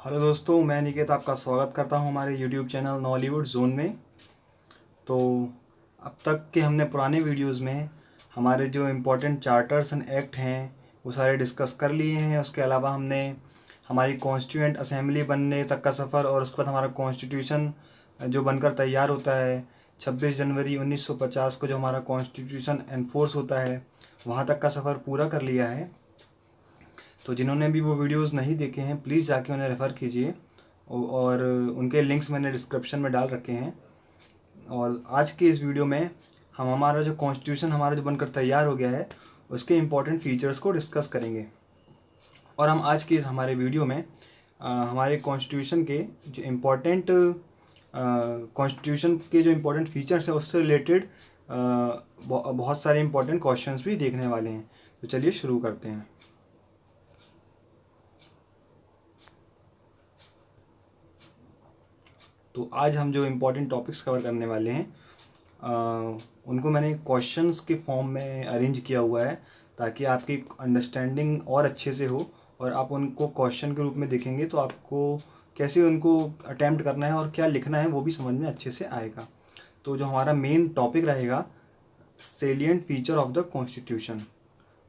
Hello दोस्तों, मैं निकेत आपका स्वागत करता हूं हमारे यूट्यूब चैनल नॉलीवुड जोन में। तो अब तक के हमने पुराने वीडियोस में हमारे जो इम्पोर्टेंट चार्टर्स एंड एक्ट हैं वो सारे डिस्कस कर लिए हैं। उसके अलावा हमने हमारी कॉन्स्टिट्यूएंट असेंबली बनने तक का सफ़र और उसके बाद हमारा कॉन्स्टिट्यूशन जो बनकर तैयार होता है 26 जनवरी 1950 को जो हमारा कॉन्स्टिट्यूशन एनफोर्स होता है वहाँ तक का सफ़र पूरा कर लिया है। तो जिन्होंने भी वो वीडियोस नहीं देखे हैं प्लीज़ जाके उन्हें रेफ़र कीजिए और उनके लिंक्स मैंने डिस्क्रिप्शन में डाल रखे हैं। और आज के इस वीडियो में हम हमारा जो कॉन्स्टिट्यूशन हमारा जो बनकर तैयार हो गया है उसके इम्पोर्टेंट फीचर्स को डिस्कस करेंगे। और हम आज के इस हमारे वीडियो में हमारे कॉन्स्टिट्यूशन के जो इम्पोर्टेंट कॉन्स्टिट्यूशन के जो इम्पोर्टेंट फीचर्स हैं उससे रिलेटेड बहुत सारे इम्पोर्टेंट क्वेश्चंस भी देखने वाले हैं। तो चलिए शुरू करते हैं। तो आज हम जो इम्पोर्टेंट टॉपिक्स कवर करने वाले हैं उनको मैंने क्वेश्चंस के फॉर्म में अरेंज किया हुआ है ताकि आपकी अंडरस्टैंडिंग और अच्छे से हो और आप उनको क्वेश्चन के रूप में देखेंगे तो आपको कैसे उनको अटैम्प्ट करना है और क्या लिखना है वो भी समझ में अच्छे से आएगा। तो जो हमारा मेन टॉपिक रहेगा salient feature of the constitution,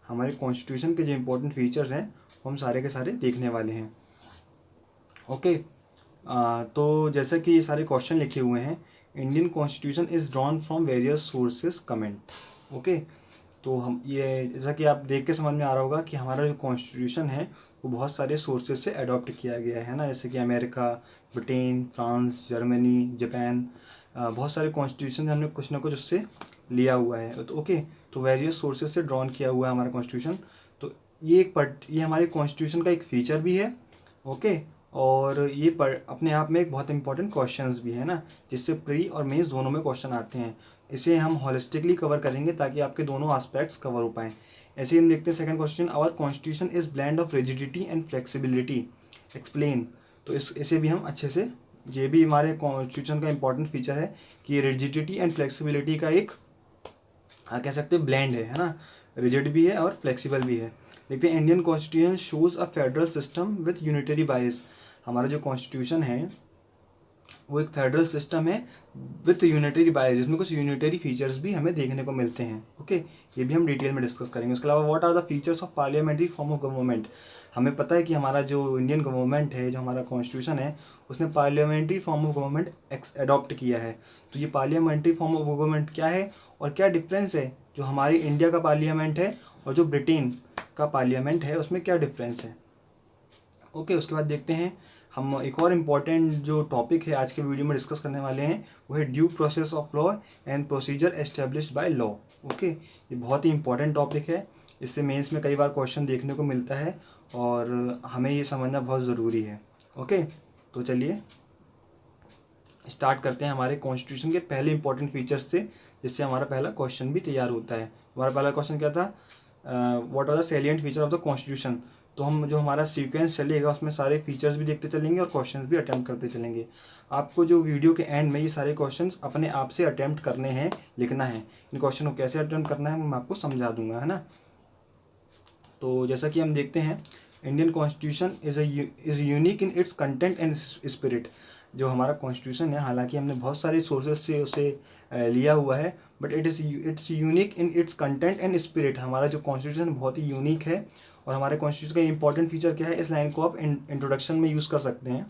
हमारे कॉन्स्टिट्यूशन के जो इम्पोर्टेंट फीचर्स हैं वो हम सारे के सारे देखने वाले हैं। ओके। तो जैसे कि ये सारे क्वेश्चन लिखे हुए हैं, Indian constitution is drawn from various sources comment. Okay. तो हम ये जैसा कि आप देख के समझ में आ रहा होगा कि हमारा जो कॉन्स्टिट्यूशन है वो बहुत सारे सोर्सेज से अडॉप्ट किया गया है ना, जैसे कि America, Britain, France, Germany, Japan, बहुत सारे कॉन्स्टिट्यूशन हमने कुछ ना कुछ उससे लिया हुआ है। तो ओके, तो वेरियस सोर्सेज से ड्रॉन किया हुआ है हमारा कॉन्स्टिट्यूशन। तो ये हमारे कॉन्स्टिट्यूशन का एक फ़ीचर भी है। ओके। और ये अपने आप में एक बहुत इंपॉर्टेंट क्वेश्चंस भी है ना, जिससे प्री और मेंस दोनों में क्वेश्चन आते हैं। इसे हम होलिस्टिकली कवर करेंगे ताकि आपके दोनों एस्पेक्ट्स कवर हो पाएँ। ऐसे ही हम देखते हैं second question, our constitution is blend of rigidity and flexibility, explain. तो इसे भी हम अच्छे से, ये भी हमारे कॉन्स्टिट्यूशन का इंपॉर्टेंट फीचर है कि रिजिडिटी एंड फ्लेक्सिबिलिटी का एक कह सकते हैं ब्लेंड है ना, रिजिड भी है और फ्लेक्सिबल भी है। देखते हैं Indian constitution shows a federal system with unitary बाइस। हमारा जो कॉन्स्टिट्यूशन है वो एक फेडरल सिस्टम है विथ यूनिटरी बाइस, जिसमें कुछ यूनिटरी फीचर्स भी हमें देखने को मिलते हैं। ओके, ये भी हम डिटेल में डिस्कस करेंगे। उसके अलावा what are the features of parliamentary form of government. हमें पता है कि हमारा जो इंडियन गवर्नमेंट है, जो हमारा कॉन्स्टिट्यूशन है, उसने parliamentary form of government adopt किया है। तो ये पार्लियामेंट्री फॉर्म ऑफ गवर्नमेंट क्या है और क्या डिफरेंस है जो हमारी इंडिया का पार्लियामेंट है और जो ब्रिटेन का पार्लियामेंट है उसमें क्या डिफरेंस है। ओके, उसके बाद देखते हैं हम एक और इम्पॉर्टेंट जो टॉपिक है आज के वीडियो में डिस्कस करने वाले हैं वो है due process of law and procedure established by law. Okay, ये बहुत ही इंपॉर्टेंट टॉपिक है, इससे मेंस में कई बार क्वेश्चन देखने को मिलता है और हमें ये समझना बहुत ज़रूरी है। ओके, तो चलिए स्टार्ट करते हैं हमारे कॉन्स्टिट्यूशन के पहले इंपॉर्टेंट फीचर्स से, जिससे हमारा पहला क्वेश्चन भी तैयार होता है। हमारा पहला क्वेश्चन क्या था, what are the salient feature of the constitution. तो हम जो हमारा सीक्वेंस चलेगा उसमें सारे फीचर्स भी देखते चलेंगे और क्वेश्चंस भी अटैम्प्ट करते चलेंगे। आपको जो वीडियो के एंड में ये सारे क्वेश्चंस अपने आप से अटैम्प्ट करने हैं, लिखना है। इन क्वेश्चन को कैसे अटैम्प्ट करना है मैं आपको समझा दूंगा, है ना। तो जैसा कि हम देखते हैं, Indian constitution is unique in its content and spirit. जो हमारा कॉन्स्टिट्यूशन है, हालांकि हमने बहुत सारे सोर्सेज से उसे लिया हुआ है, but it's unique in its content and spirit. हमारा जो कॉन्स्टिट्यूशन बहुत ही यूनिक है। और हमारे कॉन्स्टिट्यूशन का इंपॉर्टेंट फीचर क्या है, इस लाइन को आप इंट्रोडक्शन में यूज़ कर सकते हैं।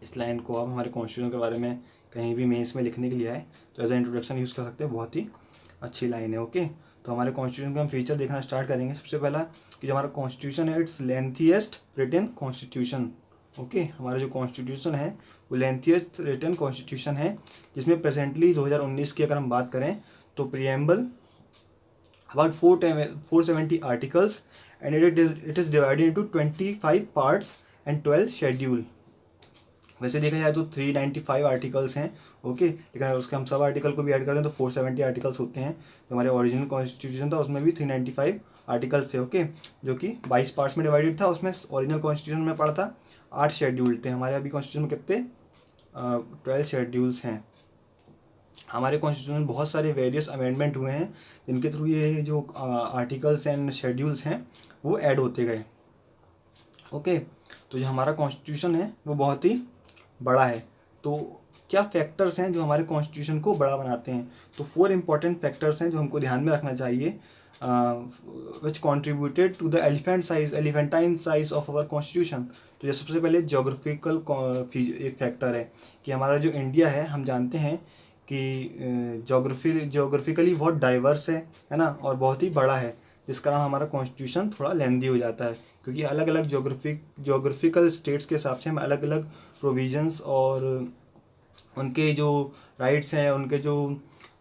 इस लाइन को आप हमारे कॉन्स्टिट्यूशन के बारे में कहीं भी मेंस में लिखने के लिए आए तो एज ए इंट्रोडक्शन यूज़ कर सकते हैं। बहुत ही अच्छी लाइन है। ओके, तो हमारे कॉन्स्टिट्यूशन का हम फीचर देखना स्टार्ट करेंगे। सबसे पहला कि जो हमारा कॉन्स्टिट्यूशन है it's lengthiest written constitution. Okay, हमारा जो कॉन्स्टिट्यूशन है वो लेंथीएस्ट रिटन कॉन्स्टिट्यूशन है, जिसमें प्रेजेंटली 2019 की अगर हम बात करें तो preamble about 470 articles and it is divided into 25 parts and 12 schedule। वैसे देखा जाए तो 395 आर्टिकल्स हैं। ओके, लेकिन अगर उसके हम सब आर्टिकल को भी ऐड कर दें तो 470 आर्टिकल्स होते हैं। तो हमारे ओरिजिनल कॉन्स्टिट्यूशन था उसमें भी 395 आर्टिकल्स थे। ओके, जो कि 22 पार्ट्स में डिवाइडेड था। उसमें ओरिजिनल कॉन्स्टिट्यूशन में पढ़ा था 8 शेड्यूल थे। हमारे अभी कॉन्स्टिट्यूशन में कितने 12 शेड्यूल्स हैं। हमारे कॉन्स्टिट्यूशन में बहुत सारे वेरियस अमेंडमेंट हुए हैं जिनके थ्रू ये जो आर्टिकल्स एंड शेड्यूल्स हैं वो ऐड होते गए। ओके, तो जो हमारा कॉन्स्टिट्यूशन है वो बहुत ही बड़ा है। तो क्या फैक्टर्स हैं जो हमारे कॉन्स्टिट्यूशन को बड़ा बनाते हैं? तो 4 इंपॉर्टेंट फैक्टर्स हैं जो हमको ध्यान में रखना चाहिए, which contributed to the elephantine size of our constitution. तो ये सबसे पहले जोग्राफिकल एक फैक्टर है कि हमारा जो इंडिया है, हम जानते हैं कि जोग्राफिकली बहुत डाइवर्स है ना, और बहुत ही बड़ा है, जिस कारण हमारा कॉन्स्टिट्यूशन थोड़ा लेंदी हो जाता है, क्योंकि अलग अलग जोग्राफिकल स्टेट्स के हिसाब से हमें अलग अलग प्रोविजंस और उनके जो राइट्स हैं, उनके जो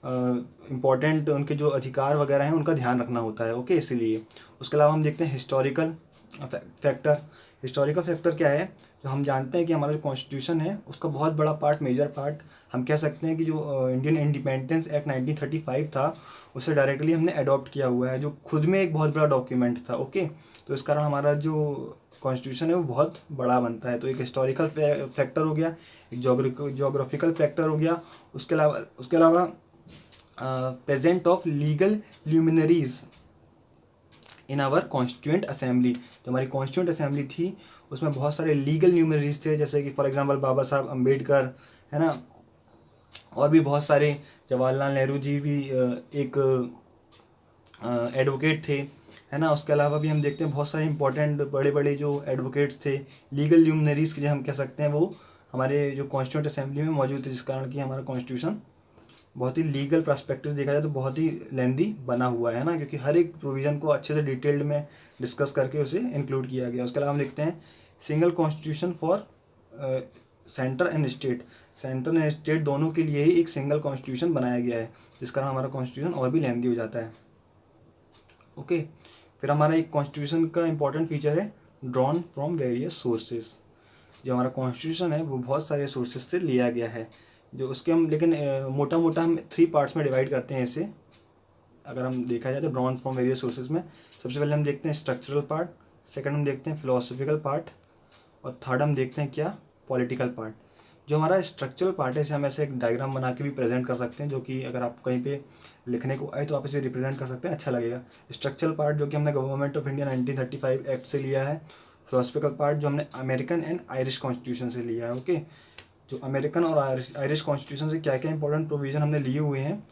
इम्पोर्टेंट उनके जो अधिकार वगैरह हैं, उनका ध्यान रखना होता है। ओके, इसीलिए। उसके अलावा हम देखते हैं हिस्टोरिकल फैक्टर। हिस्टोरिकल फैक्टर क्या है? जो हम जानते हैं कि हमारा जो कॉन्स्टिट्यूशन है उसका बहुत बड़ा पार्ट, मेजर पार्ट हम कह सकते हैं कि जो इंडियन इंडिपेंडेंस एक्ट 1935 था, उसे डायरेक्टली हमने अडॉप्ट किया हुआ है, जो खुद में एक बहुत बड़ा डॉक्यूमेंट था। ओके, तो इस कारण हमारा जो कॉन्स्टिट्यूशन है वो बहुत बड़ा बनता है। तो एक हिस्टोरिकल फैक्टर हो गया, एक जोग्राफिकल फैक्टर हो गया। उसके अलावा present of legal luminaries in our constituent assembly. जो हमारी कॉन्स्टिट्यूएंट असेंबली थी उसमें बहुत सारे लीगल ल्यूमिनरीज थे, जैसे कि फॉर एग्जांपल बाबा साहब अम्बेडकर, है ना, और भी बहुत सारे, जवाहरलाल नेहरू जी भी एक एडवोकेट थे, है ना। उसके अलावा भी हम देखते हैं बहुत सारे इंपॉर्टेंट बड़े बड़े जो एडवोकेट्स थे, लीगल ल्यूमिनरीज के जो हम कह सकते हैं, वो हमारे जो कॉन्स्टिट्यूएंट असेंबली में मौजूद थे, जिस कारण कि हमारा कॉन्स्टिट्यूशन बहुत ही लीगल पर्सपेक्टिव देखा जाए तो बहुत ही लेंदी बना हुआ है ना, क्योंकि हर एक प्रोविज़न को अच्छे से डिटेल्ड में डिस्कस करके उसे इंक्लूड किया गया। उसके अलावा हम देखते हैं single constitution for centre and state. Centre and state दोनों के लिए ही एक सिंगल कॉन्स्टिट्यूशन बनाया गया है, जिस कारण हमारा कॉन्स्टिट्यूशन और भी लेंदी हो जाता है। ओके, फिर हमारा एक कॉन्स्टिट्यूशन का इंपॉर्टेंट फीचर है ड्रॉन फ्रॉम वेरियस सोर्सेज। जो हमारा कॉन्स्टिट्यूशन है वो बहुत सारे सोर्सेज से लिया गया है, जो उसके हम लेकिन मोटा मोटा हम 3 पार्ट्स में डिवाइड करते हैं इसे। अगर हम देखा जाए तो ड्रॉन फ्रॉम वेरियस सोर्सेज में सबसे पहले हम देखते हैं स्ट्रक्चरल पार्ट, सेकंड हम देखते हैं फिलोसफिकल पार्ट, और थर्ड हम देखते हैं क्या, पॉलिटिकल पार्ट। जो हमारा स्ट्रक्चरल पार्ट है, इसे हम ऐसे एक डायग्राम बना के भी प्रेजेंट कर सकते हैं, जो कि अगर आप कहीं पे लिखने को आए तो आप इसे रिप्रेजेंट कर सकते हैं, अच्छा लगेगा। स्ट्रक्चरल पार्ट जो कि हमने गवर्नमेंट ऑफ इंडिया 1935 एक्ट से लिया है। फिलोसफिकल पार्ट जो हमने अमेरिकन एंड आयरिश कॉन्स्टिट्यूशन से लिया है। ओके, जो अमेरिकन और आयरिश कॉन्स्टिट्यूशन से क्या क्या इंपॉर्टेंट प्रोविजन हमने लिए हुए हैं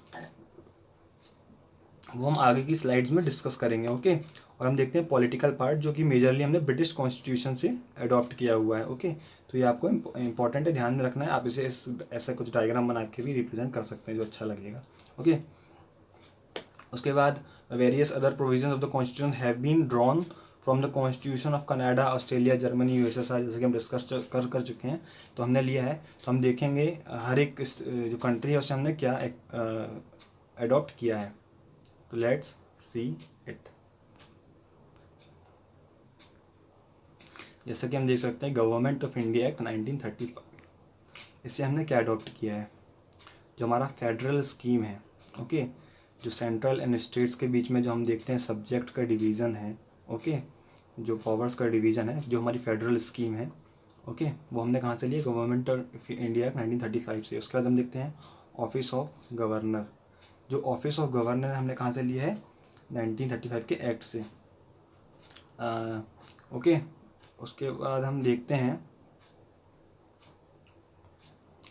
वो हम आगे की स्लाइड्स में डिस्कस करेंगे। ओके, और हम देखते हैं पॉलिटिकल पार्ट, जो कि मेजरली हमने ब्रिटिश कॉन्स्टिट्यूशन से अडॉप्ट किया हुआ है। ओके, तो ये आपको इंपॉर्टेंट है, ध्यान में रखना है। आप इसे ऐसा कुछ डायग्राम बना के भी रिप्रेजेंट कर सकते हैं, जो अच्छा लगेगा। ओके, उसके बाद various other provision of the constitution have been drawn from the constitution of Canada, Australia, Germany, USSR, जैसे कि हम डिस्कस कर चुके हैं, तो हमने लिया है। तो हम देखेंगे हर एक जो कंट्री है उससे हमने क्या अडॉप्ट किया है। तो लेट्स सी इट। जैसा कि हम देख सकते हैं गवर्नमेंट ऑफ इंडिया एक्ट 1935, इससे हमने क्या अडॉप्ट किया है, जो हमारा फेडरल स्कीम है। ओके, जो सेंट्रल एंड स्टेट्स के बीच में जो हम देखते हैं सब्जेक्ट का डिवीज़न है, ओके, जो पावर्स का डिवीज़न है, जो हमारी फेडरल स्कीम है, ओके, वो हमने कहाँ से लिया, गवर्नमेंट ऑफ इंडिया 1935 से। उसके बाद हम देखते हैं ऑफिस ऑफ गवर्नर। जो ऑफिस ऑफ गवर्नर हमने कहाँ से लिया है, 1935 के एक्ट से। ओके, उसके बाद हम देखते हैं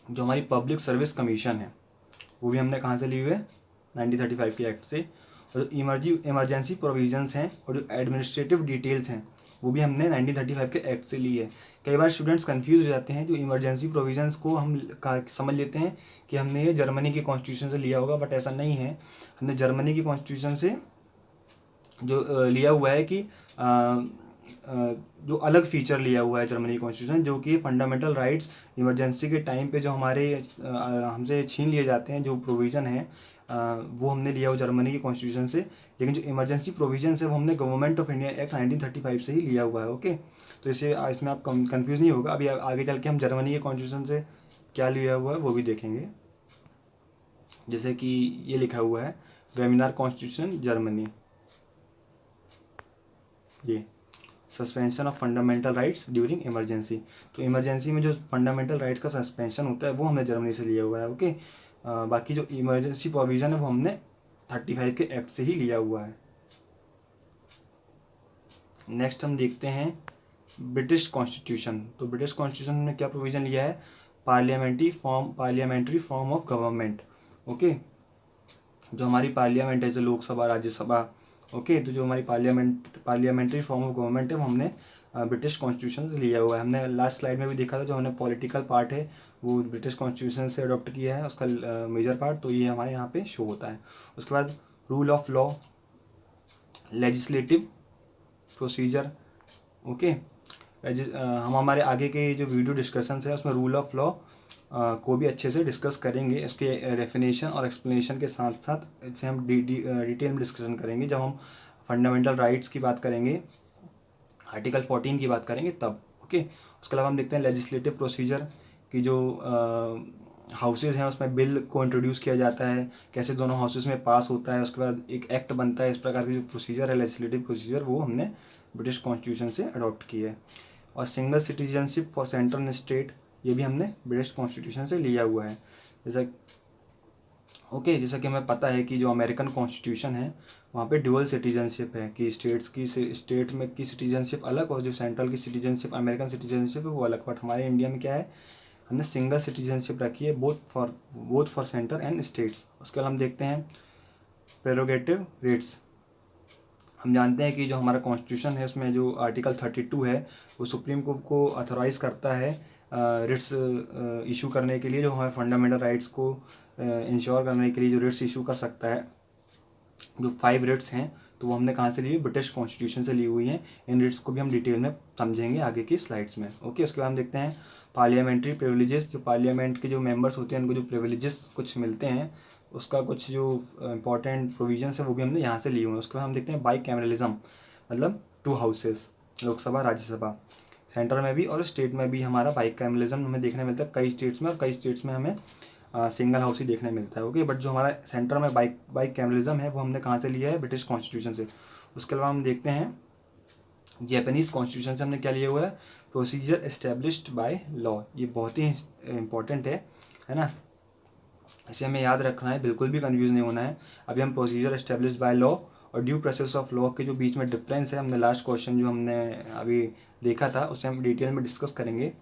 जो हमारी पब्लिक सर्विस कमीशन है, वो भी हमने कहाँ से ली हुई है, 1935 के एक्ट से। और जो इमरजेंसी प्रोविजंस हैं और जो एडमिनिस्ट्रेटिव डिटेल्स हैं, वो भी हमने 1935 के एक्ट से ली है। कई बार स्टूडेंट्स कंफ्यूज हो जाते हैं, जो इमरजेंसी प्रोविजंस को हम समझ लेते हैं कि हमने ये जर्मनी के कॉन्स्टिट्यूशन से लिया होगा, बट ऐसा नहीं है। हमने जर्मनी की कॉन्स्टिट्यूशन से जो लिया हुआ है कि जो अलग फीचर लिया हुआ है जर्मनी कॉन्स्टिट्यूशन, जो कि फंडामेंटल राइट्स इमरजेंसी के टाइम पे जो हमारे हमसे छीन लिए जाते हैं, जो प्रोविज़न है वो हमने लिया हुआ जर्मनी की कॉन्स्टिट्यूशन से। लेकिन जो इमरजेंसी प्रोविजन है वो हमने गवर्नमेंट ऑफ इंडिया एक्ट 1935 से ही लिया हुआ है। ओके, तो इसमें आप कंफ्यूज नहीं होगा। अभी आगे चल के हम जर्मनी के कॉन्स्टिट्यूशन से क्या लिया हुआ है वो भी देखेंगे। जैसे कि ये लिखा हुआ है वेमिनार कॉन्स्टिट्यूशन जर्मनी, ये suspension of fundamental rights during emergency. तो इमरजेंसी में जो फंडामेंटल राइट्स का सस्पेंशन होता है वो हमने जर्मनी से लिया हुआ है। ओके, बाकी जो इमरजेंसी प्रोविज़न है वो हमने 35 के एक्ट से ही लिया हुआ है। नेक्स्ट हम देखते हैं ब्रिटिश कॉन्स्टिट्यूशन। तो ब्रिटिश कॉन्स्टिट्यूशन ने क्या प्रोविज़न लिया है, parliamentary form of government. Okay, जो हमारी पार्लियामेंट है, जैसे लोकसभा, राज्यसभा, ओके, तो जो हमारी पार्लियामेंट्री फॉर्म ऑफ गवर्नमेंट है वो हमने ब्रिटिश कॉन्स्टिट्यूशन से लिया हुआ है। हमने लास्ट स्लाइड में भी देखा था, जो हमने पॉलिटिकल पार्ट है वो ब्रिटिश कॉन्स्टिट्यूशन से अडॉप्ट किया है, उसका मेजर पार्ट, तो ये हमारे यहाँ पे शो होता है। उसके बाद rule of law, legislative procedure, okay. हम हमारे आगे के जो वीडियो डिस्कशन है उसमें रूल ऑफ लॉ को भी अच्छे से डिस्कस करेंगे, इसके डेफिनेशन और एक्सप्लेनेशन के साथ साथ इसे हम डिटेल में डिस्कशन करेंगे जब हम फंडामेंटल राइट्स की बात करेंगे, आर्टिकल 14 की बात करेंगे तब, ओके। उसके अलावा हम देखते हैं लेजिस्लेटिव प्रोसीजर की, जो हाउसेज हैं उसमें बिल को इंट्रोड्यूस किया जाता है, कैसे दोनों हाउसेज में पास होता है, उसके बाद एक एक्ट बनता है। इस प्रकार की जो प्रोसीजर है लेजिस्लेटिव प्रोसीजर, वो हमने ब्रिटिश कॉन्स्टिट्यूशन से अडॉप्ट की है। और single citizenship for central and state, ये भी हमने ब्रिटिश कॉन्स्टिट्यूशन से लिया हुआ है। जैसा कि हमें पता है कि जो अमेरिकन कॉन्स्टिट्यूशन है वहाँ पे ड्यूअल सिटीजनशिप है, कि स्टेट में की सिटीजनशिप अलग और जो सेंट्रल की सिटीजनशिप, अमेरिकन सिटीजनशिप है वो अलग। बट हमारे इंडिया में क्या है, हमने सिंगल सिटीजनशिप रखी है, both for centre and states. उसके बाद हम देखते हैं प्रेरोगेटिव रिट्स। हम जानते हैं कि जो हमारा कॉन्स्टिट्यूशन है उसमें जो आर्टिकल 32 है वो सुप्रीम कोर्ट को अथोराइज़ करता है रिट्स इशू करने के लिए, जो हमारे फंडामेंटल राइट्स को इंश्योर करने के लिए जो रिट्स इशू कर सकता है। जो 5 रिट्स हैं तो वो हमने कहाँ से ली है, ब्रिटिश कॉन्स्टिट्यूशन से ली हुई हैं। इन रिट्स को भी हम डिटेल में समझेंगे आगे की स्लाइड्स में, ओके। उसके बाद हम देखते हैं पार्लियामेंट्री प्रिविलेजेस। जो पार्लियामेंट के जो मेंबर्स होते हैं उनको जो प्रिविलेजेस कुछ मिलते हैं, उसका कुछ जो इंपॉर्टेंट प्रोविजंस है वो भी हमने यहाँ से लिए हुए हैं। उसके बाद हम देखते हैं बाई कैमरलिज्म, मतलब 2 हाउसेस, लोकसभा राज्यसभा, सेंटर में भी और स्टेट में भी हमारा बाई कैमरलिज्म हमें देखने मिलता है कई स्टेट्स में, और कई स्टेट्स में हमें सिंगल हाउस ही देखने मिलता है, ओके। बट जो हमारा सेंटर में बाई कैमरलिज्म है वो हमने कहाँ से लिया है, ब्रिटिश कॉन्स्टिट्यूशन से। उसके अलावा हम देखते हैं जापानीज़ कॉन्स्टिट्यूशन से हमने क्या लिया हुआ है, प्रोसीजर एस्टेब्लिश्ड बाय लॉ। ये बहुत ही इंपॉर्टेंट है ना, इसे हमें याद रखना है, बिल्कुल भी कंफ्यूज नहीं होना है। अभी हम प्रोसीजर एस्टेब्लिश्ड बाय लॉ और ड्यू प्रोसेस ऑफ लॉ के जो बीच में डिफरेंस है, हमने लास्ट क्वेश्चन जो हमने अभी देखा था उससे हम डिटेल में डिस्कस करेंगे।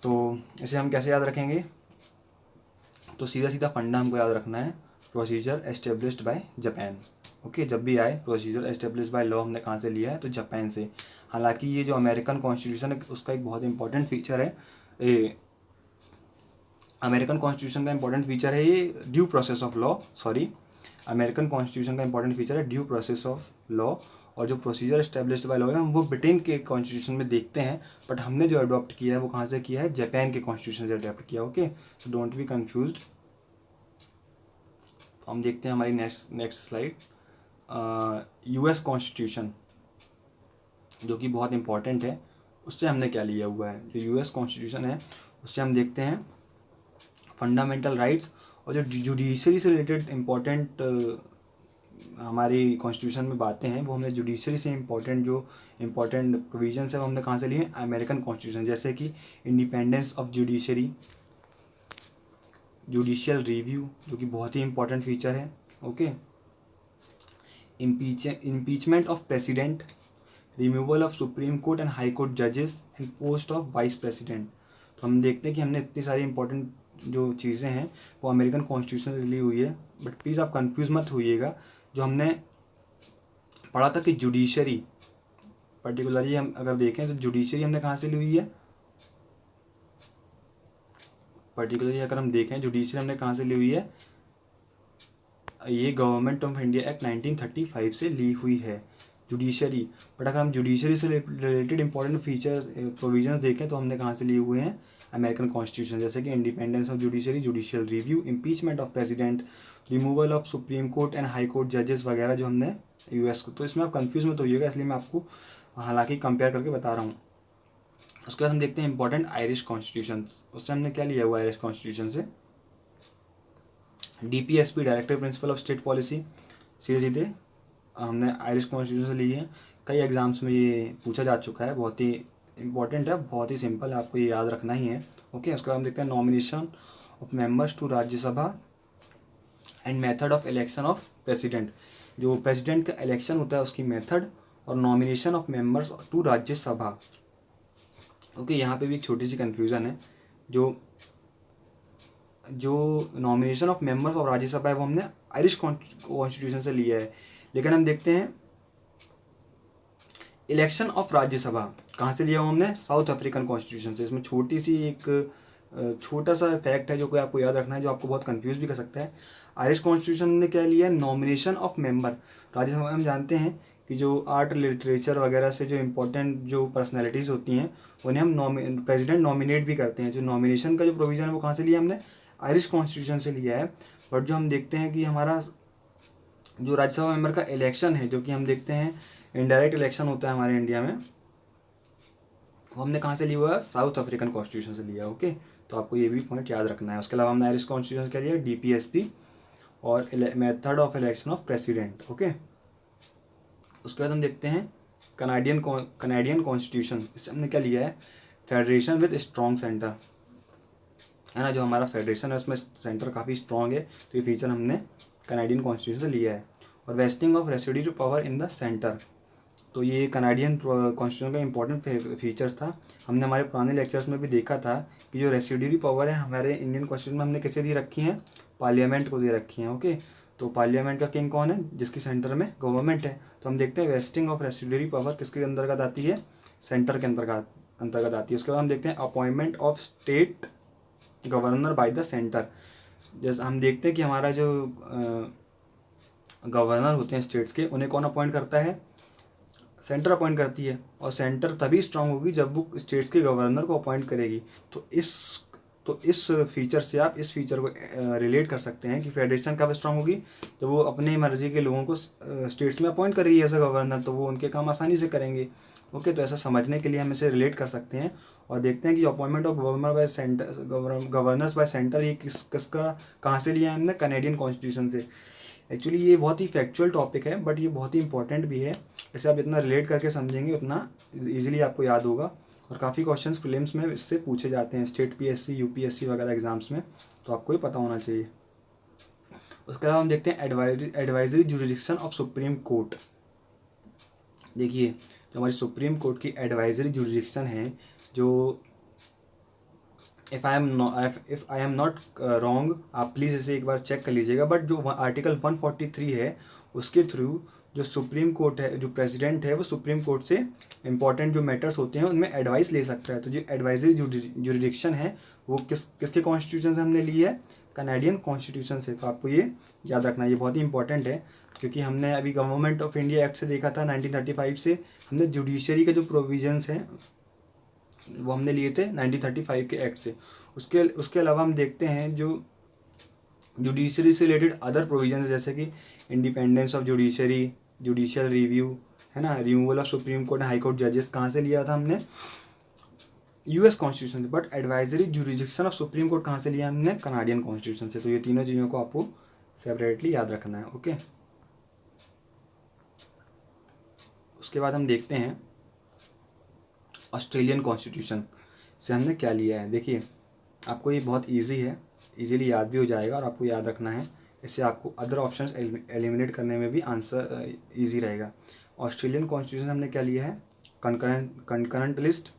तो इसे हम कैसे याद रखेंगे, तो सीधा सीधा फंडा हमको याद रखना है, procedure established by Japan, okay. जब भी आए प्रोसीजर एस्टेब्लिश्ड बाय लॉ हमने कहाँ से लिया है, तो जापान से। हालांकि ये जो अमेरिकन कॉन्स्टिट्यूशन है उसका एक बहुत इंपॉर्टेंट फीचर है, अमेरिकन कॉन्स्टिट्यूशन का इंपॉर्टेंट फीचर है ये due process of law, sorry, American constitution का इंपॉर्टेंट फीचर है ड्यू प्रोसेस ऑफ लॉ। और जो प्रोसीजर एस्टेब्लिश्ड बाय लॉ है हम वो ब्रिटेन के कॉन्स्टिट्यूशन में देखते हैं, बट हमने जो अडॉप्ट किया है वो कहाँ से किया है, जापान के कॉन्स्टिट्यूशन से अडॉप्ट किया, okay. So don't be confused. हम देखते हैं हमारी नेक्स्ट स्लाइड, यूएस कॉन्स्टिट्यूशन, जो कि बहुत इंपॉर्टेंट है, उससे हमने क्या लिया हुआ है। जो यूएस कॉन्स्टिट्यूशन है उससे हम देखते हैं फंडामेंटल राइट्स और जो जुडिशरी से रिलेटेड इम्पॉर्टेंट हमारी कॉन्स्टिट्यूशन में बातें हैं वो हमने जुडिशरी से जो इम्पोर्टेंट प्रोविजंस है वो हमने कहाँ से लिए, अमेरिकन कॉन्स्टिट्यूशन। जैसे कि independence of judiciary, judicial review, जो कि बहुत ही इंपॉर्टेंट फीचर है, okay. Impeachment of president, removal of supreme court and high court जजेस and post of vice president. तो हम देखते हैं कि हमने इतनी सारी इंपॉर्टेंट जो चीज़ें हैं वो अमेरिकन कॉन्स्टिट्यूशन से ली हुई है। बट प्लीज़ आप कंफ्यूज मत होइएगा, जो हमने पढ़ा था कि जुडिशरी पर्टिकुलरली हम अगर देखें तो जुडिशरी हमने कहाँ से ली हुई है, पर्टिकुलरली अगर हम देखें जुडिशरी हमने कहाँ से ली हुई है, ये गवर्नमेंट ऑफ इंडिया एक्ट 1935 से ली हुई है जुडिशरी। बट अगर हम जुडिशरी से रिलेटेड इंपॉर्टेंट फीचर प्रोविजंस देखें तो हमने कहाँ से लिए हुए हैं, अमेरिकन कॉन्स्टिट्यूशन। जैसे कि independence of judiciary, judicial review, impeachment of president, removal of supreme court and high court जजेस वगैरह जो हमने यूएस को। तो इसमें आप कंफ्यूज मत होइएगा, इसलिए मैं आपको हालांकि कंपेयर करके बता रहा हूँ। उसके बाद हम देखते हैं इंपॉर्टेंट आयरिश कॉन्स्टिट्यूशन, उससे हमने क्या लिया हुआ है आयरिश कॉन्स्टिट्यूशन से, DPSP directive principle of state policy, सीधे सीधे हमने आयरिश कॉन्स्टिट्यूशन से ली है। कई एग्जाम्स में ये पूछा जा चुका है, बहुत ही इंपॉर्टेंट है, बहुत ही सिंपल है, आपको ये याद रखना ही है, ओके। उसके बाद हम देखते हैं nomination of members to Rajya Sabha and method of election of president. जो प्रेसिडेंट का इलेक्शन होता है उसकी मेथड और nomination of members to Rajya Sabha. Okay, यहाँ पे भी एक छोटी सी कन्फ्यूज़न है। जो nomination of members of Rajya Sabha है वो हमने आयरिश कॉन्स्टिट्यूशन से लिया है, लेकिन हम देखते हैं इलेक्शन ऑफ राज्यसभा कहाँ से लिया हुआ हमने, साउथ अफ्रीकन कॉन्स्टिट्यूशन से। इसमें छोटी सी एक छोटा सा फैक्ट है जो कि आपको याद रखना है, जो आपको बहुत कंफ्यूज भी कर सकता है। आयरिश कॉन्स्टिट्यूशन ने क्या लिया है, नॉमिनेशन ऑफ मेंबर। राज्यसभा में हम जानते हैं कि जो आर्ट लिटरेचर वगैरह से जो इम्पोर्टेंट जो पर्सनैलिटीज़ होती हैं उन्हें हम प्रेसिडेंट नॉमिनेट भी करते हैं। जो नॉमिनेशन का जो प्रोविज़न है वो कहाँ से लिया हमने, आयरिश कॉन्स्टिट्यूशन से लिया है। बट जो हम देखते हैं कि हमारा जो राज्यसभा मेंबर का इलेक्शन है, जो कि हम देखते हैं इनडायरेक्ट इलेक्शन होता है हमारे इंडिया में, वो हमने कहाँ से लिया हुआ है, साउथ अफ्रीकन कॉन्स्टिट्यूशन से लिया है। ओके, तो आपको ये भी पॉइंट याद रखना है। उसके अलावा हमने आयरिश कॉन्स्टिट्यूशन क्या लिया, DPSP और method of election of president. Okay, उसके बाद हम देखते हैं कनाडियन कॉन्स्टिट्यूशन। इससे हमने क्या लिया है, फेडरेशन विद स्ट्रॉन्ग सेंटर, है ना। जो हमारा फेडरेशन है उसमें सेंटर काफ़ी स्ट्रॉन्ग है, तो ये फीचर हमने कनाडियन कॉन्स्टिट्यूशन से लिया है। और wasting of residue power in the centre, तो ये कनाडियन कॉन्स्टिट्यूशन का इंपॉर्टेंट फीचर्स था। हमने हमारे पुराने लेक्चर्स में भी देखा था कि जो रेसिड्यूरी पावर है हमारे इंडियन कॉन्स्टिट्यूशन में हमने किसे दे रखी हैं, पार्लियामेंट को दे रखी हैं। ओके, तो पार्लियामेंट का किंग कौन है, जिसकी सेंटर में गवर्नमेंट है। तो हम देखते हैं वेस्टिंग ऑफ रेसिड्यूरी पावर किसके अंतर्गत आती है, सेंटर के अंतर्गत आती है। उसके बाद हम देखते हैं appointment of state governor by the centre. जैसे हम देखते हैं कि हमारा जो गवर्नर होते हैं स्टेट्स के, उन्हें कौन अपॉइंट करता है, सेंटर अपॉइंट करती है। और सेंटर तभी स्ट्रांग होगी जब वो स्टेट्स के गवर्नर को अपॉइंट करेगी। तो इस फीचर से आप इस फीचर को रिलेट कर सकते हैं कि फेडरेशन कब स्ट्रांग होगी, जब वो अपनी मर्जी के लोगों को स्टेट्स में अपॉइंट करेगी एज अ गवर्नर, तो वो उनके काम आसानी से करेंगे। ओके, तो ऐसा समझने के लिए हम इसे रिलेट कर सकते हैं। और देखते हैं कि appointment of governor bye centre, governors bye centre, ये किसका कहाँ से लिया है हमने, कनेडियन कॉन्स्टिट्यूशन से। एक्चुअली ये बहुत ही फैक्चुअल टॉपिक है, बट ये बहुत ही इंपॉर्टेंट भी है। इसे आप इतना रिलेट करके समझेंगे उतना ईजिली आपको याद होगा। और काफ़ी क्वेश्चंस प्रीलिम्स में इससे पूछे जाते हैं, स्टेट PSC UPSC वगैरह एग्जाम्स में, तो आपको ये पता होना चाहिए। उसके अलावा हम देखते हैं advisory jurisdiction of supreme court. देखिए, जो हमारी सुप्रीम कोर्ट की एडवाइजरी जुरिडिक्शन है, जो if I am not wrong, आप प्लीज़ इसे एक बार चेक कर लीजिएगा, बट जो आर्टिकल 143 है उसके थ्रू जो सुप्रीम कोर्ट है, जो प्रेसिडेंट है, वो सुप्रीम कोर्ट से इंपॉर्टेंट जो मैटर्स होते हैं उनमें एडवाइस ले सकता है। तो जो एडवाइजरी जुरिडिक्शन है वो किसके कॉन्स्टिट्यूशन से हमने ली है, कनाडियन कॉन्स्टिट्यूशन से। तो आपको ये याद रखना, ये बहुत ही इंपॉर्टेंट है, क्योंकि हमने अभी गवर्नमेंट ऑफ इंडिया एक्ट से देखा था 1935 से, हमने जुडिशरी के जो प्रोविजंस हैं वो हमने लिए थे 1935 के एक्ट से। उसके अलावा हम देखते हैं जो जुडिशरी से रिलेटेड अदर प्रोविजन, जैसे कि independence of judiciary, judicial review, है ना, removal of supreme court and high court जजेस, कहाँ से लिया था हमने, US कॉन्स्टिट्यूशन से। But advisory jurisdiction of supreme court कहाँ से लिया हमने, कनाडियन कॉन्स्टिट्यूशन से। तो ये तीनों चीज़ों को आपको सेपरेटली याद रखना है। ओके, उसके बाद हम देखते हैं ऑस्ट्रेलियन कॉन्स्टिट्यूशन से हमने क्या लिया है। देखिए, आपको ये बहुत इजी है, इजीली याद भी हो जाएगा, और आपको याद रखना है, इससे आपको अदर ऑप्शंस एलिमिनेट करने में भी आंसर इजी रहेगा। ऑस्ट्रेलियन कॉन्स्टिट्यूशन हमने क्या लिया है, concurrent list,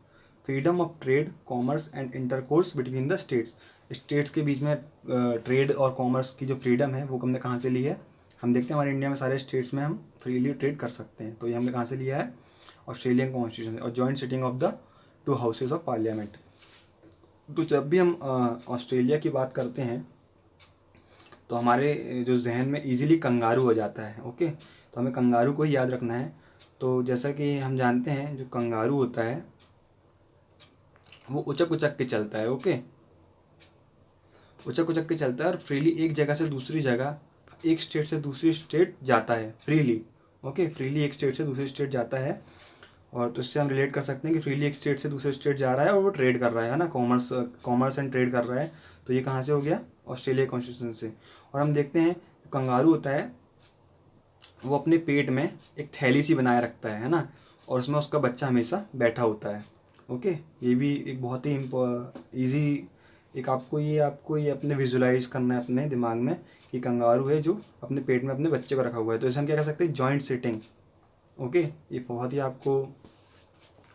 freedom of trade, commerce and intercourse between the states के बीच में ट्रेड और कॉमर्स की जो फ्रीडम है वो हमने कहाँ से ली है, हम देखते हैं हमारे इंडिया में सारे स्टेट्स में हम फ्रीली ट्रेड कर सकते हैं, तो ये हमने कहाँ से लिया है, ऑस्ट्रेलियन कॉन्स्टिट्यूशन। और joint sitting of the 2 houses of parliament. तो जब भी हम ऑस्ट्रेलिया की बात करते हैं तो हमारे जो जहन में इजीली कंगारू हो जाता है। ओके, तो हमें कंगारू को ही याद रखना है। तो जैसा कि हम जानते हैं जो कंगारू होता है वो उचक उचक के चलता है। ओके, उचक उचक के चलता है और फ्रीली एक जगह से दूसरी जगह, एक स्टेट से दूसरी स्टेट जाता है फ्रीली। ओके, फ्रीली एक स्टेट से दूसरी स्टेट जाता है। और तो इससे हम रिलेट कर सकते हैं कि फ्रीली एक स्टेट से दूसरे स्टेट जा रहा है और वो ट्रेड कर रहा है ना, कॉमर्स एंड ट्रेड कर रहा है। तो ये कहाँ से हो गया, ऑस्ट्रेलिया कॉन्स्टिट्यूशन से। और हम देखते हैं कंगारू होता है वो अपने पेट में एक थैली सी बनाए रखता है ना, और उसमें उसका बच्चा हमेशा बैठा होता है। ओके, ये भी एक बहुत ही ईजी एक आपको ये अपने विजुलाइज करना है अपने दिमाग में कि कंगारू है जो अपने पेट में अपने बच्चे को रखा हुआ है। तो इसे हम क्या कह सकते हैं, जॉइंट सिटिंग। ओके, ये बहुत ही आपको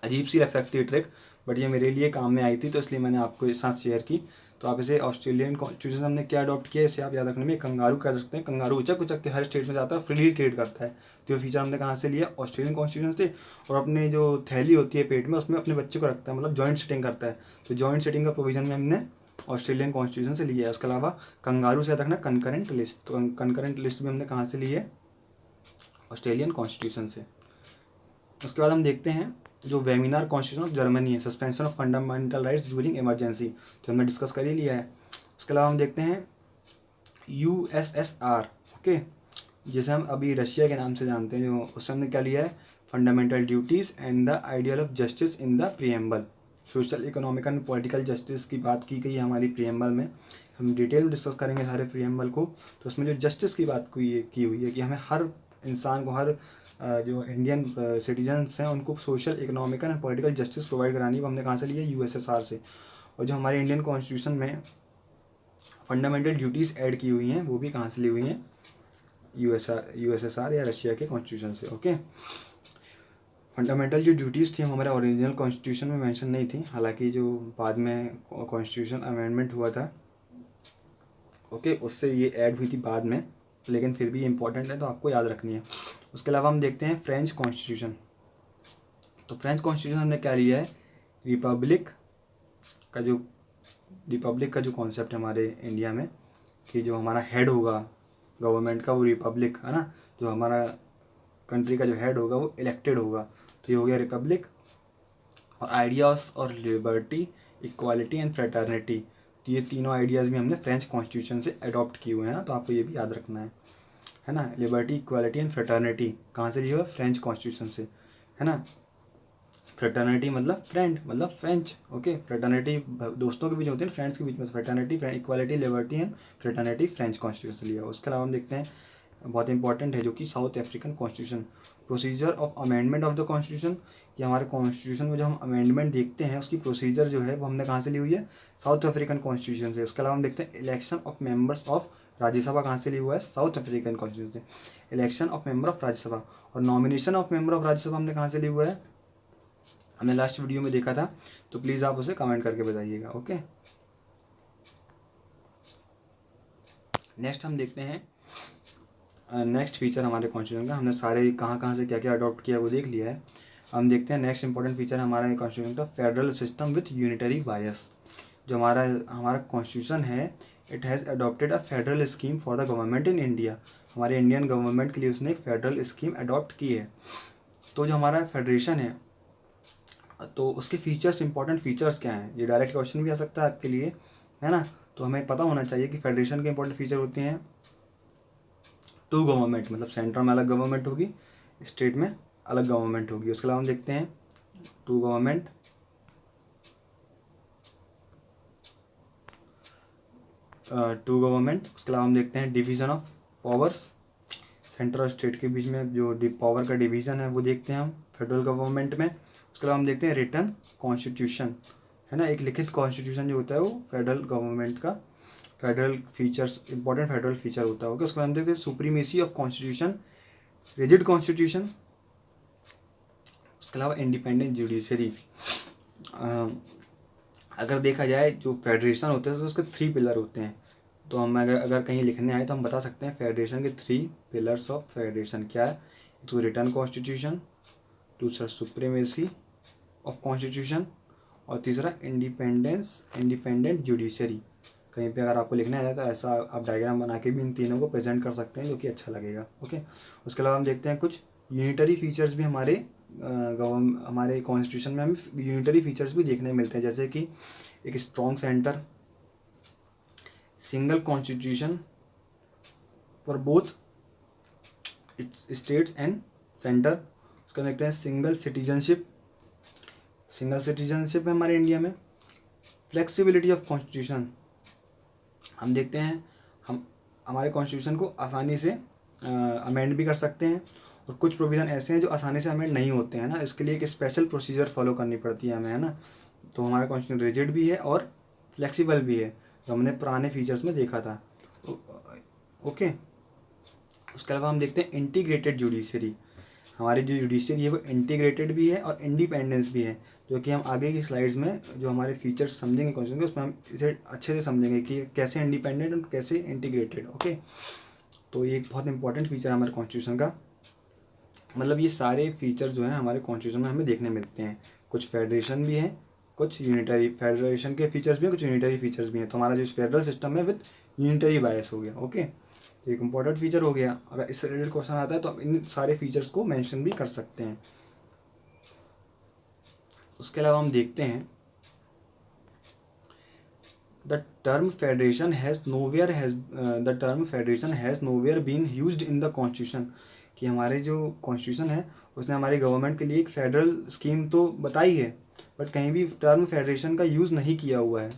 अजीब सी लग सकती है ट्रिक, बट ये मेरे लिए काम में आई थी, तो इसलिए मैंने आपको इस साथ शेयर की। तो आप इसे ऑस्ट्रेलियन कॉन्स्टिट्यूशन हमने क्या अडॉप्ट किया, इसे आप याद रखने में कंगारू कर सकते हैं। कंगारू उचक उचक के हर स्टेट में जाता है, फ्रीली ट्रेड करता है। तो ये फीचर हमने कहाँ से लिया, ऑस्ट्रेलियन कॉन्स्टिट्यूशन से। और अपने जो थैली होती है पेट में, उसमें अपने बच्चे को रखता है, मतलब जॉइंट सिटिंग करता है। तो जॉइंट सिटिंग का प्रोविजन में हमने ऑस्ट्रेलियन कॉन्स्टिट्यूशन से लिया है। उसके अलावा कंगारू से याद रखना कंकरेंट लिस्ट, तो कंकरेंट लिस्ट भी हमने कहाँ से ली है, ऑस्ट्रेलियन कॉन्स्टिट्यूशन से। उसके बाद हम देखते हैं जो वेमिनार कॉन्स्टिट्यूशन ऑफ जर्मनी है, suspension of fundamental rights during emergency, तो हमने डिस्कस कर ही लिया है। उसके अलावा हम देखते हैं USSR, ओके, जिसे हम अभी रशिया के नाम से जानते हैं, जो उससे हमने क्या लिया है, fundamental duties and the ideal of justice in the preamble. Social economic and political justice की बात की गई है हमारी प्रीएम्बल में। हम डिटेल में डिस्कस करेंगे सारे प्रीएम्बल को। तो उसमें जो जस्टिस की बात की हुई है कि हमें हर इंसान को, हर जो इंडियन सिटीजन्स हैं उनको social economical and political justice provide करानी है, वो हमने कहाँ से लिया, USSR से। और जो हमारे इंडियन कॉन्स्टिट्यूशन में फंडामेंटल ड्यूटीज़ ऐड की हुई हैं, वो भी कहाँ से ली हुई हैं, USSR या रशिया के कॉन्स्टिट्यूशन से। ओके, फंडामेंटल जो ड्यूटीज़ थी हमारे ओरिजिनल कॉन्स्टिट्यूशन में मेंशन नहीं थी, हालांकि जो बाद में कॉन्स्टिट्यूशन अमेंडमेंट हुआ था, ओके, उससे ये ऐड हुई थी बाद में, लेकिन फिर भी इम्पोर्टेंट है तो आपको याद रखनी है। उसके अलावा हम देखते हैं फ्रेंच कॉन्स्टिट्यूशन। तो फ्रेंच कॉन्स्टिट्यूशन हमने क्या लिया है, रिपब्लिक का जो कॉन्सेप्ट है हमारे इंडिया में, कि जो हमारा हेड होगा गवर्नमेंट का वो रिपब्लिक है ना, जो हमारा कंट्री का जो हेड होगा वो इलेक्टेड होगा, तो ये हो गया रिपब्लिक। और आइडियाज़ और लिबर्टी, इक्वालिटी एंड फ्रेटर्निटी, तो ये तीनों आइडियाज़ भी हमने फ्रेंच कॉन्स्टिट्यूशन से अडॉप्ट किए हुए हैं ना, तो आपको ये भी याद रखना है ना। लिबर्टी, इक्वालिटी एंड फ्रेटर्निटी कहाँ से लिया हुआ है, फ्रेंच कॉन्स्टिट्यूशन से, है ना। फ्रेटर्निटी मतलब फ्रेंड, मतलब फ्रेंच, ओके। फ्रेटर्निटी दोस्तों के बीच होती है ना, फ्रेंड्स के बीच में। Fraternity, equality, liberty and fraternity French constitution से लिया। उसके अलावा हम देखते हैं बहुत इंपॉर्टेंट है जो कि south African constitution, procedure of amendment of the constitution, कि हमारे कॉन्स्टिट्यूशन में जो हम अमेंडमेंट देखते हैं उसकी प्रोसीजर जो है वो हमने कहाँ से ली हुई है, साउथ अफ्रीकन कॉन्स्टिट्यूशन से। उसके अलावा हम देखते हैं election of members of Rajya Sabha कहाँ से लिया हुआ है, साउथ अफ्रीकन कॉन्स्टिट्यूशन से। Election of member of Rajya Sabha और nomination of member of Rajya Sabha हमने कहाँ से लिया हुआ है, हमने लास्ट वीडियो में देखा था, तो प्लीज़ आप उसे कमेंट करके बताइएगा। ओके, नेक्स्ट हम देखते हैं नेक्स्ट फीचर हमारे कॉन्स्टिट्यूशन का। हमने सारे कहाँ कहाँ से क्या क्या अडॉप्ट किया वो देख लिया है। हम देखते हैं नेक्स्ट इंपॉर्टेंट फीचर हमारा कॉन्स्टिट्यूशन का, फेडरल सिस्टम विथ यूनिटरी बायस। जो हमारा कॉन्स्टिट्यूशन है, it has adopted a federal scheme for the government in India. हमारे इंडियन गवर्नमेंट के लिए उसने एक फेडरल स्कीम अडॉप्ट की है। तो जो हमारा फेडरेशन है, तो उसके फीचर्स, इंपॉर्टेंट फीचर्स क्या हैं, ये डायरेक्ट क्वेश्चन भी आ सकता है आपके लिए, है ना। तो हमें पता होना चाहिए कि फेडरेशन के इंपॉर्टेंट फीचर होते हैं, टू गवर्नमेंट, मतलब सेंटर में अलग गवर्नमेंट होगी, स्टेट में अलग गवर्नमेंट होगी। उसके अलावा हम देखते हैं टू गवर्नमेंट, उसके अलावा हम देखते हैं डिवीज़न ऑफ पावर्स, सेंटर और स्टेट के बीच में जो पावर का डिवीज़न है वो देखते हैं हम फेडरल गवर्नमेंट में। उसके अलावा हम देखते हैं रिटन कॉन्स्टिट्यूशन, है ना, एक लिखित कॉन्स्टिट्यूशन जो होता है वो फेडरल गवर्नमेंट का federal features, important federal feature होता है। ओके, उसके बाद हम देखते हैं supremacy of constitution, rigid constitution. उसके अलावा इंडिपेंडेंट जुडिशरी। अगर देखा जाए जो फेडरेशन होते हैं तो उसके 3 पिलर होते हैं। तो हम अगर कहीं लिखने आए तो हम बता सकते हैं फेडरेशन के 3 पिलर्स ऑफ फेडरेशन क्या है, तो रिटर्न कॉन्स्टिट्यूशन, दूसरा सुप्रीमेसी ऑफ कॉन्स्टिट्यूशन, और तीसरा इंडिपेंडेंट जुडिशरी। कहीं पे अगर आपको लिखना है तो ऐसा आप डायग्राम बना के भी इन तीनों को प्रेजेंट कर सकते हैं, जो कि अच्छा लगेगा। ओके, उसके अलावा हम देखते हैं कुछ यूनिटरी फीचर्स भी हमारे कॉन्स्टिट्यूशन में हमें यूनिटरी फीचर्स भी देखने मिलते हैं, जैसे कि एक strong centre, single constitution for both states and centre. उसका देखते हैं सिंगल सिटीजनशिप है हमारे इंडिया में। फ्लेक्सिबिलिटी ऑफ कॉन्स्टिट्यूशन, हम देखते हैं हम हमारे कॉन्स्टिट्यूशन को आसानी से अमेंड भी कर सकते हैं, और कुछ प्रोविज़न ऐसे हैं जो आसानी से अमेंड नहीं होते हैं ना, इसके लिए एक स्पेशल प्रोसीजर फॉलो करनी पड़ती है हमें, है ना। तो हमारा कॉन्स्टिट्यूशन रिजिड भी है और फ्लेक्सिबल भी है, जो हमने पुराने फीचर्स में देखा था। ओके, उसके अलावा हम देखते हैं इंटीग्रेटेड जुडिशरी। हमारी जो जुडिशरी है वो इंटीग्रेटेड भी है और इंडिपेंडेंस भी है, जो कि हम आगे की स्लाइड्स में जो हमारे फीचर्स समझेंगे कॉन्स्टिट्यूशन के, उसमें हम इसे अच्छे से समझेंगे कि कैसे इंडिपेंडेंट और कैसे इंटीग्रेटेड। ओके, तो ये एक बहुत इंपॉर्टेंट फीचर है हमारे कॉन्स्टिट्यूशन का। मतलब ये सारे फीचर जो हैं हमारे कॉन्स्टिट्यूशन में हमें देखने मिलते हैं। कुछ फेडरेशन भी हैं, कुछ यूनिटरी, फेडरेशन के फीचर्स भी हैं, कुछ यूनिटरी फीचर्स भी हैं। तो हमारा जो फेडरल सिस्टम है विद यूनिटरी बायस हो गया। ओके, तो एक इंपॉर्टेंट फीचर हो गया। अगर इससे रिलेटेड क्वेश्चन आता है तो आप इन सारे फीचर्स को मेंशन भी कर सकते हैं। उसके अलावा हम देखते हैं the term federation has nowhere been used in the constitution, कि हमारे जो कॉन्स्टिट्यूशन है उसने हमारी गवर्नमेंट के लिए एक फेडरल स्कीम तो बताई है, बट कहीं भी टर्म फेडरेशन का यूज़ नहीं किया हुआ है।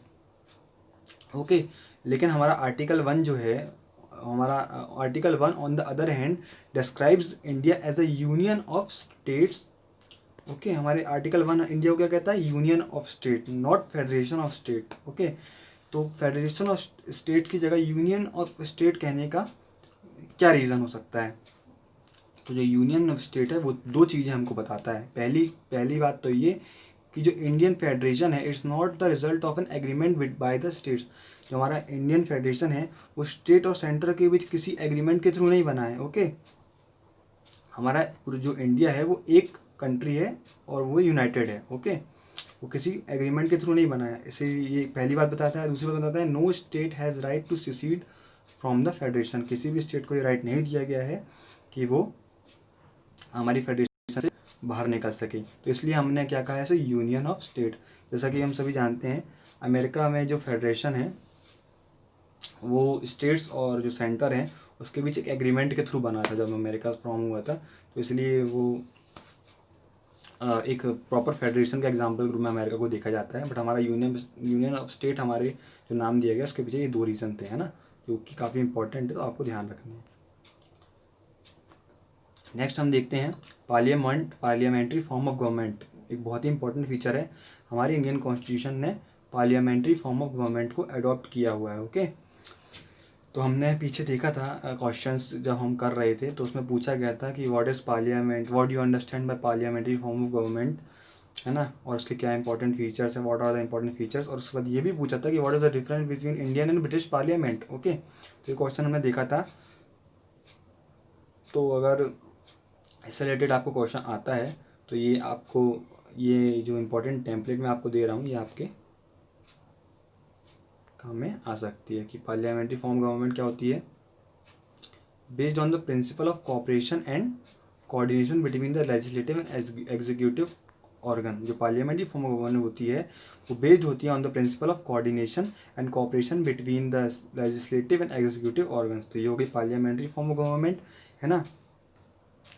ओके, लेकिन हमारा आर्टिकल 1 जो है, हमारा article 1 on the other hand describes India as a union of states. Okay, हमारे आर्टिकल 1 इंडिया को क्या कहता है? Union of state, not federation of state. Okay, तो फेडरेशन ऑफ स्टेट की जगह यूनियन ऑफ स्टेट कहने का क्या रीज़न हो सकता है? तो जो यूनियन ऑफ स्टेट है वो दो चीज़ें हमको बताता है। पहली बात तो ये कि जो इंडियन फेडरेशन है it's not the result of an agreement with by the states. जो हमारा इंडियन फेडरेशन है वो स्टेट और सेंटर के बीच किसी एग्रीमेंट के थ्रू नहीं बना है। ओके, हमारा जो इंडिया है वो एक कंट्री है और वो यूनाइटेड है। ओके, वो किसी एग्रीमेंट के थ्रू नहीं बना है। इसे ये पहली बात बताता है। दूसरी बात बताता है no state has right to secede from the federation. किसी भी स्टेट को ये राइट नहीं दिया गया है कि वो हमारी फेडरेशन से बाहर निकल सके। तो इसलिए हमने क्या कहा है इसे यूनियन ऑफ स्टेट। जैसा कि हम सभी जानते हैं अमेरिका में जो फेडरेशन है वो स्टेट्स और जो सेंटर है उसके बीच एक एग्रीमेंट के थ्रू बना था जब अमेरिका फॉर्म हुआ था। तो इसलिए वो एक प्रॉपर फेडरेशन का एग्जाम्पल ग्रुप में अमेरिका को देखा जाता है। बट हमारा यूनियन ऑफ स्टेट हमारे जो नाम दिया गया उसके पीछे ये दो रीज़न थे, है ना, जो कि काफ़ी इंपॉर्टेंट है, तो आपको ध्यान रखना है। नेक्स्ट हम देखते हैं पार्लियामेंट्री फॉर्म ऑफ गवर्नमेंट। एक बहुत ही इंपॉर्टेंट फीचर है। हमारी इंडियन कॉन्स्टिट्यूशन ने पार्लियामेंट्री फॉर्म ऑफ गवर्नमेंट को अडॉप्ट किया हुआ है। ओके, तो हमने पीछे देखा था क्वेश्चंस जब हम कर रहे थे तो उसमें पूछा गया था कि what is parliament, what you understand by parliamentary form of government, है ना, और उसके क्या इंपॉर्टेंट फीचर्स हैं, what are the important features. और उसके बाद ये भी पूछा था कि what is the difference between Indian and British parliament. Okay, तो ये क्वेश्चन हमने देखा था। तो अगर इससे रिलेटेड आपको क्वेश्चन आता है तो ये आपको, ये जो इम्पोर्टेंट टेम्पलेट मैं आपको दे रहा हूँ ये आपके काम में आ सकती है कि पार्लियामेंट्री फॉर्म गवर्नमेंट क्या होती है। Based on the principle of cooperation and coordination between the legislative and executive organ. जो पार्लियामेंट्री फॉर्म ऑफ गवर्नमेंट होती है वो बेस्ड होती है on the principle of coordination and cooperation between the legislative and executive organs. तो ये हो गई पार्लियामेंट्री फॉर्म ऑफ गवर्नमेंट, है ना।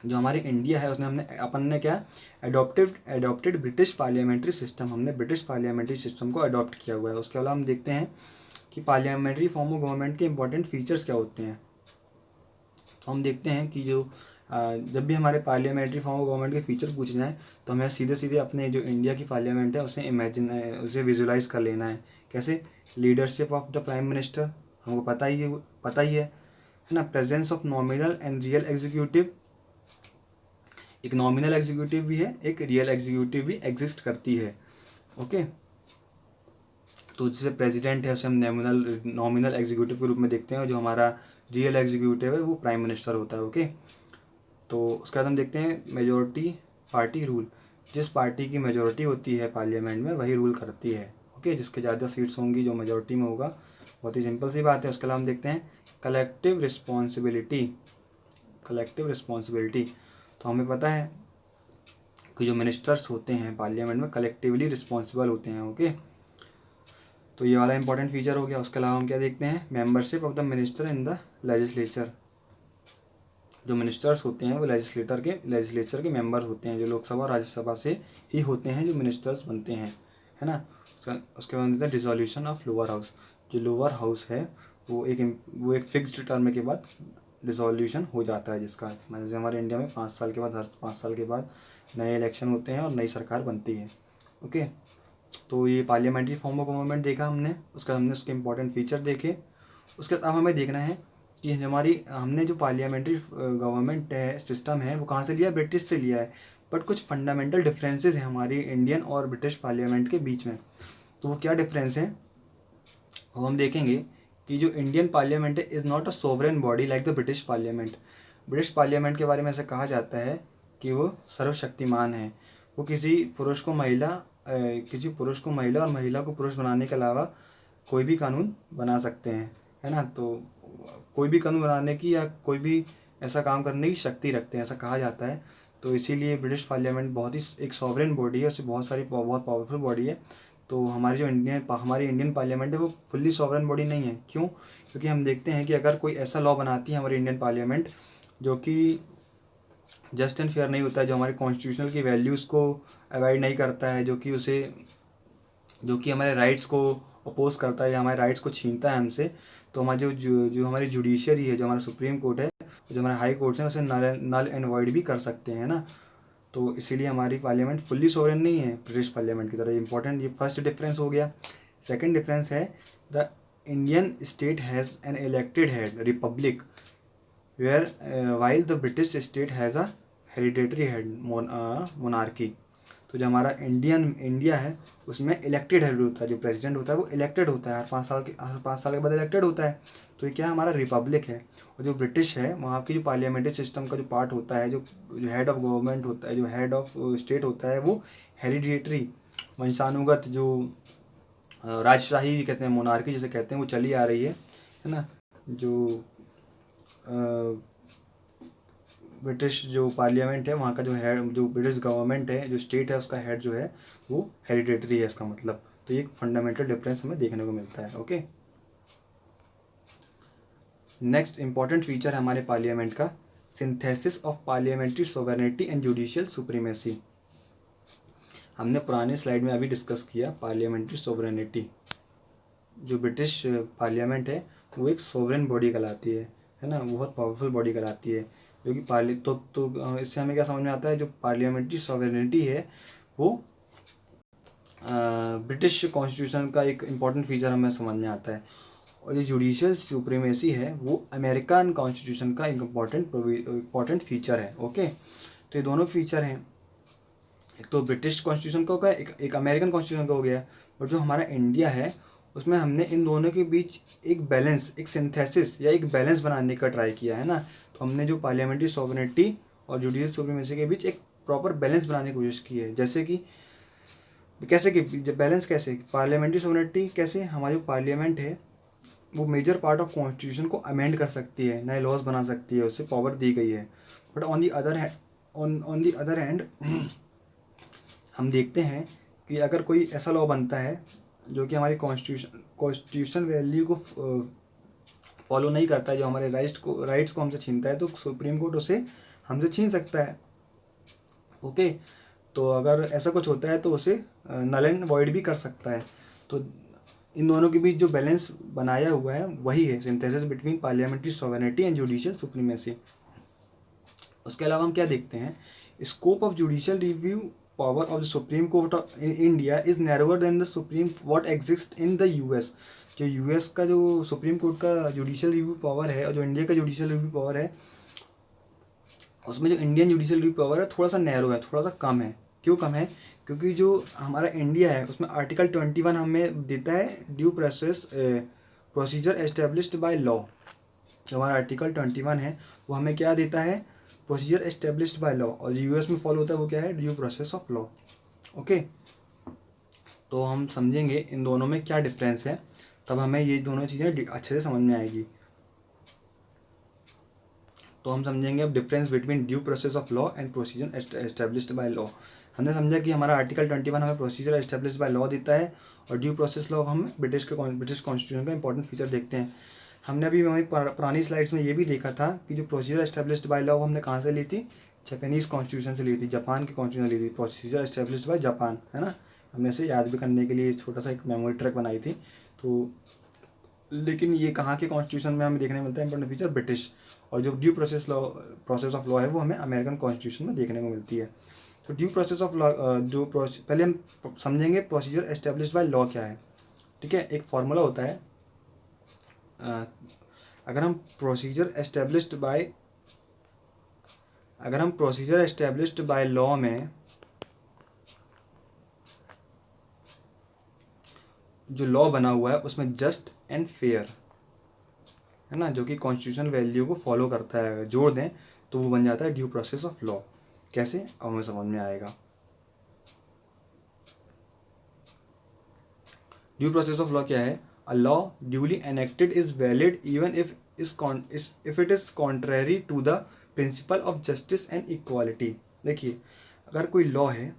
जो हमारी इंडिया है उसने अपन ने क्या अडॉप्टेड ब्रिटिश पार्लियामेंट्री सिस्टम। हमने ब्रिटिश पार्लियामेंट्री सिस्टम को अडॉप्ट किया हुआ है। उसके अलावा हम देखते हैं कि पार्लियामेंट्री फॉर्म ऑफ गवर्नमेंट के इंपॉर्टेंट फीचर्स क्या होते हैं। तो हम देखते हैं कि जो जब भी हमारे पार्लियामेंट्री फॉर्म ऑफ गवर्नमेंट के फीचर पूछे जाएँ तो हमें सीधे सीधे अपने जो इंडिया की पार्लियामेंट है उसे विजुलाइज कर लेना है। कैसे? Leadership of the prime minister, हमको पता ही है ना। Presence of nominal and real executive, एक नॉमिनल एग्जीक्यूटिव भी है, एक रियल एग्जीक्यूटिव भी एग्जिस्ट करती है। ओके, तो जैसे प्रेसिडेंट है उसे हम नॉमिनल एग्जीक्यूटिव के रूप में देखते हैं और जो हमारा रियल एग्जीक्यूटिव है वो प्राइम मिनिस्टर होता है। ओके, तो उसके बाद हम देखते हैं मेजॉरिटी पार्टी रूल। जिस पार्टी की मेजॉरिटी होती है पार्लियामेंट में वही रूल करती है। ओके, जिसके ज़्यादा सीट्स होंगी जो मेजॉरिटी में होगा, बहुत ही सिंपल सी बात है। उसके अलावा हम देखते हैं कलेक्टिव रिस्पॉन्सिबिलिटी। तो हमें पता है कि जो मिनिस्टर्स होते हैं पार्लियामेंट में कलेक्टिवली रिस्पॉन्सिबल होते हैं। ओके, तो ये वाला इंपॉर्टेंट फीचर हो गया। उसके अलावा हम क्या देखते हैं membership of the minister in the legislature. जो मिनिस्टर्स होते हैं वो लेजिस्लेचर के मेंबर होते हैं, जो लोकसभा और राज्यसभा से ही होते हैं जो मिनिस्टर्स बनते हैं, है ना। उसके बाद देखते हैं डिसोल्यूशन ऑफ लोअर हाउस। जो लोअर हाउस है वो एक फिक्स्ड टर्म के बाद डिसोल्यूशन हो जाता है, जिसका मतलब जैसे हमारे इंडिया में 5 साल के बाद, हर 5 साल के बाद नए इलेक्शन होते हैं और नई सरकार बनती है। ओके, तो ये पार्लियामेंट्री फॉर्म ऑफ गवर्नमेंट देखा हमने। उसके इंपॉर्टेंट फीचर देखे। उसके बाद अब हमें देखना है कि हमारी हमने जो पार्लियामेंट्री गवर्नमेंट है, सिस्टम है, वो कहाँ से लिया है? ब्रिटिश से लिया है। बट कुछ फंडामेंटल डिफरेंसेस हैं हमारी इंडियन और ब्रिटिश पार्लियामेंट के बीच में। तो वो क्या डिफरेंस है वो हम देखेंगे कि जो इंडियन पार्लियामेंट है is not a sovereign body like the British parliament. British parliament के बारे में ऐसा कहा जाता है कि वो सर्वशक्तिमान है। वो किसी पुरुष को महिला और महिला को पुरुष बनाने के अलावा कोई भी कानून बना सकते हैं, है ना। तो कोई भी कानून बनाने की या कोई भी ऐसा काम करने की शक्ति रखते हैं, ऐसा कहा जाता है। तो इसीलिए ब्रिटिश पार्लियामेंट बहुत ही एक सॉवरेन बॉडी है, उससे बहुत पावरफुल बॉडी है। तो हमारी इंडियन पार्लियामेंट है वो फुल्ली सॉवरेन बॉडी नहीं है। क्यों? क्योंकि हम देखते हैं कि अगर कोई ऐसा लॉ बनाती है हमारी इंडियन पार्लियामेंट जो कि जस्ट एंड फेयर नहीं होता है, जो हमारे कॉन्स्टिट्यूशनल की वैल्यूज़ को अवॉइड नहीं करता है, जो कि हमारे राइट्स को अपोज करता है या हमारे राइट्स को छीनता है हमसे, तो हमारी जो हमारी जुडिशरी है, जो हमारा सुप्रीम कोर्ट है, जो हमारे हाई कोर्ट्स हैं, उसे नल एंड वॉइड भी कर सकते हैं, ना। तो इसीलिए हमारी पार्लियामेंट फुल्ली सोवरेन नहीं है ब्रिटिश पार्लियामेंट की तरह। इंपॉर्टेंट, ये फर्स्ट डिफरेंस हो गया। सेकंड डिफरेंस है the Indian state has an elected head republic where while the British state has a hereditary head monarchy. तो जो हमारा इंडिया है उसमें इलेक्टेड हेड होता है, जो प्रेसिडेंट होता है वो इलेक्टेड होता है, हर 5 साल के बाद इलेक्टेड होता है। तो ये क्या हमारा रिपब्लिक है। और जो ब्रिटिश है वहाँ की जो पार्लियामेंट्री सिस्टम का जो पार्ट होता है, जो हेड ऑफ गवर्नमेंट होता है, जो हेड ऑफ स्टेट होता है, वो हेरिडेटरी वंशानुगत जो राजशाही कहते हैं, मोनार्की जिसे कहते हैं, वो चली आ रही है ना। जो ब्रिटिश जो पार्लियामेंट है वहाँ का जो हेड, जो ब्रिटिश गवर्नमेंट है, जो स्टेट है, उसका हेड जो है वो हेरिडेटरी है, इसका मतलब। तो ये एक फंडामेंटल डिफरेंस हमें देखने को मिलता है। ओके, नेक्स्ट इंपॉर्टेंट फीचर है हमारे पार्लियामेंट का, synthesis of parliamentary sovereignty and judicial supremacy. हमने पुराने स्लाइड में अभी डिस्कस किया पार्लियामेंट्री सोवरेनिटी। जो ब्रिटिश पार्लियामेंट है वो एक सोवरेन बॉडी कहलाती है ना, बहुत पावरफुल बॉडी कहलाती है। जो कि इससे हमें क्या समझ में आता है, जो पार्लियामेंट्री सॉवरेनिटी है वो ब्रिटिश कॉन्स्टिट्यूशन का एक इम्पॉर्टेंट फीचर हमें समझ में आता है। और जो जुडिशियल सुप्रीमेसी है वो अमेरिकन कॉन्स्टिट्यूशन का एक इम्पॉर्टेंट फीचर है। ओके, तो ये दोनों फीचर हैं, एक तो ब्रिटिश कॉन्स्टिट्यूशन का हो गया, एक अमेरिकन कॉन्स्टिट्यूशन का हो गया। और जो हमारा इंडिया है उसमें हमने इन दोनों के बीच एक सिंथेसिस या एक बैलेंस बनाने का ट्राई किया है ना। तो हमने जो पार्लियामेंट्री सॉवरेनिटी और जुडिशियल सुप्रीमेसी के बीच एक प्रॉपर बैलेंस बनाने की कोशिश की है। जैसे कि बैलेंस कैसे, पार्लियामेंट्री सॉवरेनिटी कैसे, हमारी जो पार्लियामेंट है वो मेजर पार्ट ऑफ कॉन्स्टिट्यूशन को अमेंड कर सकती है, नए लॉज बना सकती है, उससे पावर दी गई है। But on the other hand हम देखते हैं कि अगर कोई ऐसा लॉ बनता है जो कि हमारी कॉन्स्टिट्यूशन वैल्यू को फॉलो नहीं करता है, जो हमारे राइट्स को हमसे छीनता है, तो सुप्रीम कोर्ट उसे हमसे छीन सकता है। ओके, तो अगर ऐसा कुछ होता है तो उसे नल एंड वॉइड भी कर सकता है। तो इन दोनों के बीच जो बैलेंस बनाया हुआ है वही है synthesis between parliamentary sovereignty and judicial supremacy. उसके अलावा हम क्या देखते हैं, scope of judicial review power of the supreme court of India is narrower than the supreme what exist in the US. जो यूएस का जो सुप्रीम कोर्ट का जुडिशियल रिव्यू पावर है और जो इंडिया का जुडिशियल रिव्यू पावर है, उसमें जो इंडियन जुडिशियल रिव्यू पावर है थोड़ा सा नैरो है, थोड़ा सा कम है। क्यों कम है? क्योंकि जो हमारा इंडिया है उसमें आर्टिकल 21 हमें देता है due procedure established by law. जो हमारा आर्टिकल 21 है वो हमें क्या देता है, प्रोसीजर एस्टेब्लिश्ड बाय लॉ। और यूएस में फॉलो होता है वो क्या है, due process of law. Okay, तो हम समझेंगे इन दोनों में क्या डिफरेंस है, तब हमें ये दोनों चीज़ें अच्छे से समझ में आएगी। तो हम समझेंगे अब difference between due process of law and procedure established by law. हमने समझा कि हमारा आर्टिकल 21 हमें प्रोसीजर एस्टेब्लिश्ड बाय लॉ देता है और ड्यू प्रोसेस लॉ हम ब्रिटिश कॉन्स्टिट्यूशन का इंपॉर्टेंट फीचर देखते हैं। हमने अभी हमारी पुरानी स्लाइड्स में ये भी देखा था कि जो प्रोसीजर एस्टेब्लिश्ड बाय लॉ हमने कहाँ से ली थी, जापानीज़ कॉन्स्टिट्यूशन से ली थी, जापान की कॉन्स्टिट्यूशन ली थी, प्रोसीजर एस्टेब्लिश्ड बाय जापान, है ना। हमने इसे याद भी करने के लिए छोटा सा एक मेमोरी ट्रैक बनाई थी। तो लेकिन ये कहाँ के कॉन्स्टिट्यूशन में हमें देखने को मिलता है इंपॉर्टेंट फीचर, ब्रिटिश। और जो ड्यू प्रोसेस ऑफ लॉ है वो हमें अमेरिकन कॉन्स्टिट्यूशन में देखने को मिलती है। तो ड्यू प्रोसेस ऑफ लॉ पहले हम समझेंगे प्रोसीजर एस्टेब्लिश्ड बाय लॉ क्या है। ठीक है, एक फॉर्मूला होता है, अगर हम प्रोसीजर एस्टेब्लिश्ड बाय लॉ में जो लॉ बना हुआ है उसमें जस्ट एंड फेयर है ना, जो कि कॉन्स्टिट्यूशन वैल्यू को फॉलो करता है, जोड़ दें तो वो बन जाता है ड्यू प्रोसेस ऑफ लॉ। कैसे, अब हमें समझ में आएगा। ड्यू प्रोसेस ऑफ लॉ क्या है? A law duly enacted is valid even if it is contrary to the principle of justice and equality. देखिए, अगर कोई लॉ है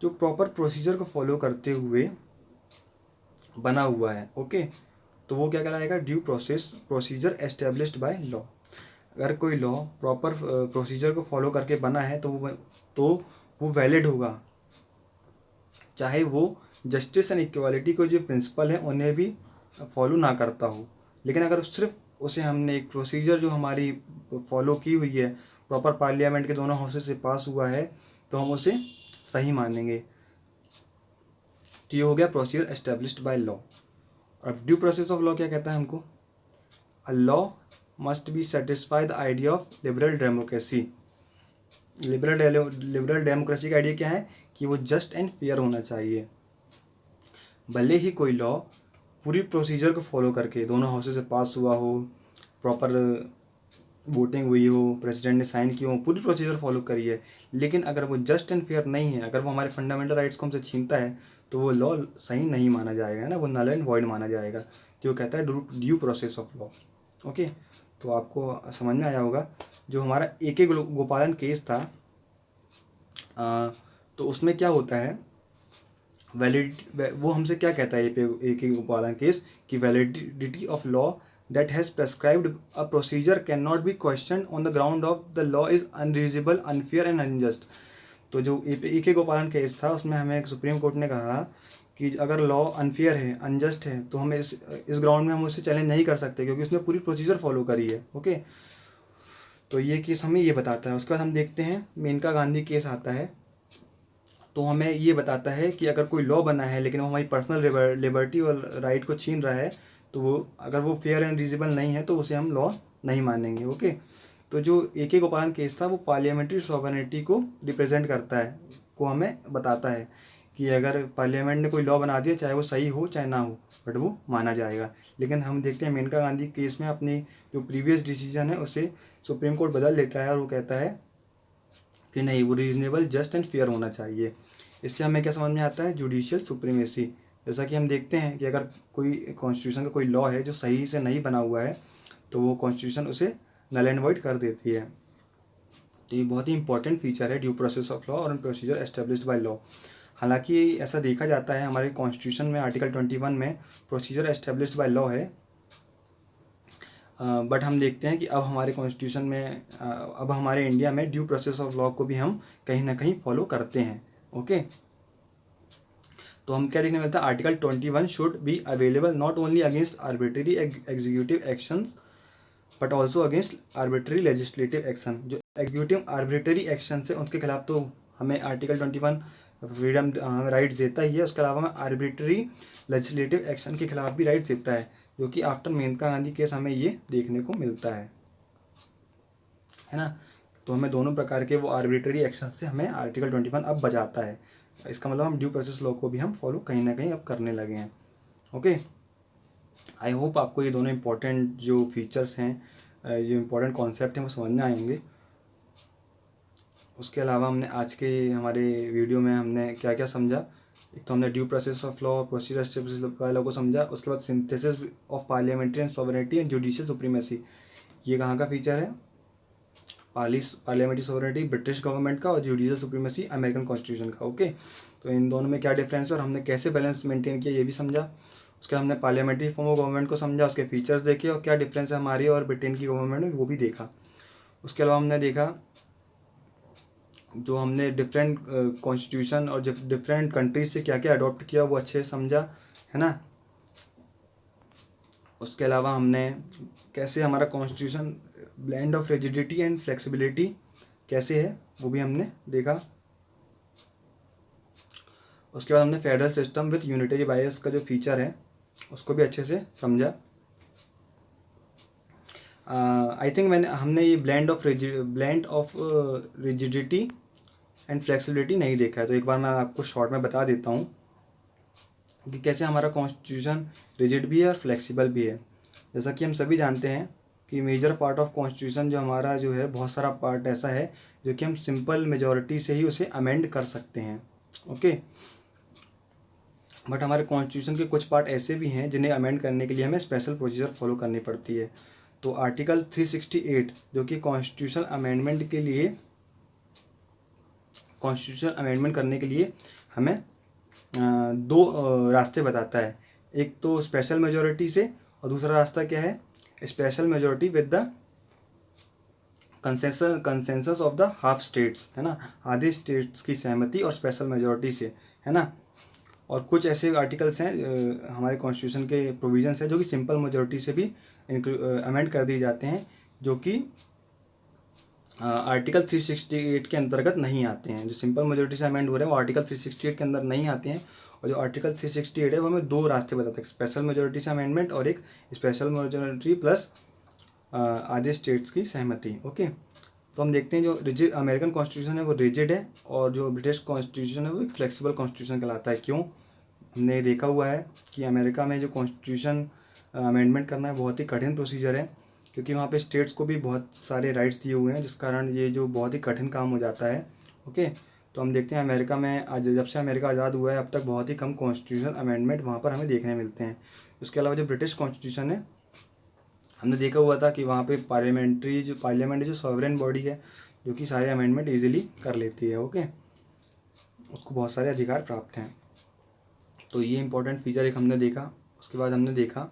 जो प्रॉपर प्रोसीजर को फॉलो करते हुए बना हुआ है, ओके, तो वो क्या कहलाएगा? Due procedure established by law. अगर कोई लॉ प्रॉपर प्रोसीजर को फॉलो करके बना है तो वो वैलिड होगा, चाहे वो जस्टिस एंड इक्वालिटी को जो प्रिंसिपल है उन्हें भी फॉलो ना करता हो। लेकिन अगर सिर्फ उसे हमने एक प्रोसीजर जो हमारी फॉलो की हुई है, प्रॉपर पार्लियामेंट के दोनों हाउसेस से पास हुआ है, तो हम उसे सही मानेंगे। तो ये हो गया प्रोसीजर एस्टेब्लिश्ड बाय लॉ। अब ड्यू प्रोसेस ऑफ लॉ क्या कहता है हमको? A law must be satisfy the idea of liberal democracy. Liberal democracy का आइडिया क्या है? कि वो जस्ट एंड फेयर होना चाहिए। भले ही कोई लॉ पूरी प्रोसीजर को फॉलो करके दोनों हाउसेस से पास हुआ हो, प्रॉपर वोटिंग हुई हो, प्रेसिडेंट ने साइन किया हो, पूरी प्रोसीजर फॉलो करी है, लेकिन अगर वो जस्ट एंड फेयर नहीं है, अगर वो हमारे फंडामेंटल राइट्स को हमसे छीनता है, तो वो लॉ सही नहीं माना जाएगा, है ना, वो नल एंड वॉइड माना जाएगा। जो कहता है due process of law. Okay, तो आपको समझ में आया होगा। जो हमारा AK गोपालन केस था, तो उसमें क्या होता है, वो हमसे क्या कहता है AK गोपालन केस कि validity of law that has prescribed a procedure cannot be questioned on the ground of the law is unreasonable, unfair and unjust। तो जो AK गोपालन केस था उसमें हमें सुप्रीम कोर्ट ने कहा कि अगर लॉ अनफेयर है, अनजस्ट है, तो हमें इस ग्राउंड में हम उससे चैलेंज नहीं कर सकते क्योंकि उसने पूरी प्रोसीजर फॉलो करी है। ओके, तो ये केस हमें ये बताता है। उसके बाद हम देखते हैं मेनका गांधी केस आता है, तो हमें ये बताता है कि अगर कोई लॉ बना है लेकिन वो हमारी पर्सनल लिबर्टी और राइट को छीन रहा है, तो वो अगर वो फेयर एंड रीजनेबल नहीं है तो उसे हम लॉ नहीं मानेंगे। ओके, तो जो AK गोपालन केस था वो पार्लियामेंट्री सॉवरेनिटी को रिप्रेजेंट करता है, को हमें बताता है कि अगर पार्लियामेंट ने कोई लॉ बना दिया, चाहे वो सही हो चाहे ना हो, बट वो माना जाएगा। लेकिन हम देखते हैं मेनका गांधी केस में अपनी जो प्रीवियस डिसीजन है उसे सुप्रीम कोर्ट बदल देता है और वो कहता है कि नहीं, वो रीजनेबल, जस्ट एंड फेयर होना चाहिए। इससे हमें क्या समझ में आता है? Judicial supremacy. जैसा कि हम देखते हैं कि अगर कोई कॉन्स्टिट्यूशन का कोई लॉ है जो सही से नहीं बना हुआ है, तो वो कॉन्स्टिट्यूशन उसे नल एंड वॉइड कर देती है। तो ये बहुत ही इंपॉर्टेंट फीचर है ड्यू प्रोसेस ऑफ लॉ और प्रोसीजर एस्टेब्लिश्ड बाय लॉ। हालांकि ऐसा देखा जाता है हमारे कॉन्स्टिट्यूशन में आर्टिकल 21 में प्रोसीजर एस्टेब्लिश्ड बाय लॉ है, बट हम देखते हैं कि अब हमारे कॉन्स्टिट्यूशन में अब हमारे इंडिया में ड्यू प्रोसेस ऑफ लॉ को भी हम कहीं ना कहीं फॉलो करते हैं। ओके, तो हम क्या देखने मिलता है? Article 21 should be available not only against arbitrary executive actions but also against arbitrary legislative action. जो एग्जीक्यूटिव आर्बिट्ररी एक्शन है उनके खिलाफ तो हमें आर्टिकल 21 फ्रीडम हमें राइट्स देता ही है, उसके अलावा हमें आर्बिट्ररी लेजिस्लेटिव एक्शन के खिलाफ भी राइट्स देता है, जो कि आफ्टर मेनका गांधी केस हमें ये देखने को मिलता है ना। तो हमें दोनों प्रकार के वो आर्बिट्ररी एक्शन से हमें आर्टिकल 21 अब बचाता है। इसका मतलब हम ड्यू प्रोसेस लॉ को भी हम फॉलो कहीं ना कहीं अब करने लगे हैं। ओके, आई होप आपको ये दोनों इंपॉर्टेंट जो फीचर्स हैं, जो इंपॉर्टेंट कॉन्सेप्ट हैं, वो समझ में आएंगे। उसके अलावा हमने आज के हमारे वीडियो में हमने क्या क्या समझा? एक तो हमने due process of law, procedure established by law को समझा। उसके बाद synthesis of parliamentary and sovereignty and judicial supremacy, ये कहाँ का फीचर है? पार्लियामेंट्री सॉवरेनिटी ब्रिटिश गवर्नमेंट का और जुडिशियल सुप्रीमेसी अमेरिकन कॉन्स्टिट्यूशन का। ओके, तो इन दोनों में क्या डिफरेंस है और हमने कैसे बैलेंस मेंटेन किया ये भी समझा। उसके हमने पार्लियामेंट्री फॉर्म ऑफ गवर्नमेंट को समझा, उसके फीचर्स देखे और क्या डिफरेंस है हमारी और ब्रिटेन की गवर्नमेंट में, वो भी देखा। उसके अलावा हमने देखा जो हमने डिफरेंट कॉन्स्टिट्यूशन और डिफरेंट कंट्रीज से क्या क्या अडॉप्ट किया वो अच्छे से समझा, है ना। उसके अलावा हमने कैसे हमारा constitution blend of rigidity and flexibility कैसे है वो भी हमने देखा। उसके बाद हमने फेडरल सिस्टम विथ यूनिटरी बायस का जो फीचर है उसको भी अच्छे से समझा। आई थिंक हमने ये blend of rigidity and flexibility नहीं देखा है, तो एक बार मैं आपको शॉर्ट में बता देता हूँ कि कैसे हमारा कॉन्स्टिट्यूशन रिजिड भी है और फ्लेक्सिबल भी है। जैसा कि हम सभी जानते हैं कि मेजर पार्ट ऑफ कॉन्स्टिट्यूशन जो हमारा जो है, बहुत सारा पार्ट ऐसा है जो कि हम सिंपल मेजॉरिटी से ही उसे अमेंड कर सकते हैं, ओके। बट हमारे कॉन्स्टिट्यूशन के कुछ पार्ट ऐसे भी हैं जिन्हें अमेंड करने के लिए हमें स्पेशल प्रोसीजर फॉलो करनी पड़ती है। तो आर्टिकल 368 जो कि कॉन्स्टिट्यूशन अमेंडमेंट करने के लिए हमें दो रास्ते बताता है। एक तो स्पेशल मेजॉरिटी से, और दूसरा रास्ता क्या है, special majority with the consensus of the half states, है ना, आधे स्टेट्स की सहमति और स्पेशल मेजॉरिटी से, है ना। और कुछ ऐसे आर्टिकल्स हैं हमारे कॉन्स्टिट्यूशन के प्रोविजंस हैं जो कि सिंपल मेजॉरिटी से भी अमेंड कर दिए जाते हैं, जो कि आर्टिकल 368 के अंतर्गत नहीं आते हैं। जो सिंपल मेजॉरिटी से अमेंड हो रहे हैं वो आर्टिकल 368 के अंदर नहीं आते हैं, और जो आर्टिकल 368 है वो हमें दो रास्ते बताते हैं, स्पेशल मेजॉरिटी से अमेंडमेंट और एक स्पेशल मेजॉरिटी प्लस आधे स्टेट्स की सहमति, ओके। तो हम देखते हैं जो रिजिड अमेरिकन कॉन्स्टिट्यूशन है वो रिजिड है, और जो ब्रिटिश कॉन्स्टिट्यूशन है वो एक फ्लेक्सिबल कॉन्स्टिट्यूशन कहलाता है। क्यों? हमने देखा हुआ है कि अमेरिका में जो कॉन्स्टिट्यूशन अमेंडमेंट करना है बहुत ही कठिन प्रोसीजर है, क्योंकि वहाँ पे स्टेट्स को भी बहुत सारे राइट्स दिए हुए हैं, जिस कारण ये जो बहुत ही कठिन काम हो जाता है, ओके। तो हम देखते हैं अमेरिका में आज जब से अमेरिका आज़ाद हुआ है अब तक बहुत ही कम कॉन्स्टिट्यूशन अमेंडमेंट वहाँ पर हमें देखने मिलते हैं। उसके अलावा जो ब्रिटिश कॉन्स्टिट्यूशन है, हमने देखा हुआ था कि वहाँ पे पार्लियामेंट जो सॉवरेन बॉडी है जो कि सारे अमेंडमेंट इजीली कर लेती है, ओके, उसको बहुत सारे अधिकार प्राप्त हैं। तो ये इंपॉर्टेंट फीचर एक हमने देखा। उसके बाद हमने देखा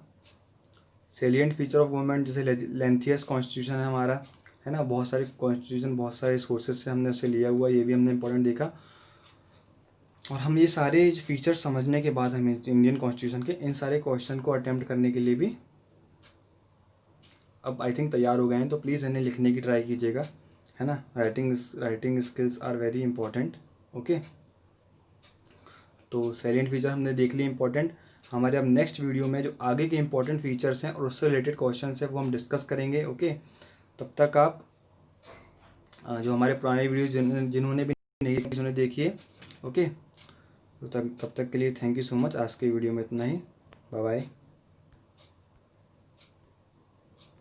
सेलिएंट फीचर ऑफ गवर्नमेंट, जैसे लेंथियस कॉन्स्टिट्यूशन है हमारा, है ना, बहुत सारे कॉन्स्टिट्यूशन बहुत सारे सोर्सेज से हमने उसे लिया हुआ, ये भी हमने इंपॉर्टेंट देखा। और हम ये सारे फीचर समझने के बाद हमें इंडियन कॉन्स्टिट्यूशन के इन सारे क्वेश्चन को अटेम्प्ट करने के लिए भी अब आई थिंक तैयार हो गए हैं। तो प्लीज़ इन्हें लिखने की ट्राई कीजिएगा, है ना। Writing skills are very important, okay. तो सेलिएंट फीचर हमने देख लिए इंपॉर्टेंट। हमारे अब नेक्स्ट वीडियो में जो आगे के इंपॉर्टेंट फीचर्स हैं और उससे रिलेटेड क्वेश्चन है वो हम डिस्कस करेंगे, ओके। तब तक आप जो हमारे पुराने वीडियोज़ जिन्होंने भी नहीं सुने देखिए, ओके। तो तब तक के लिए थैंक यू सो मच। आज के वीडियो में इतना ही, बाय बाय।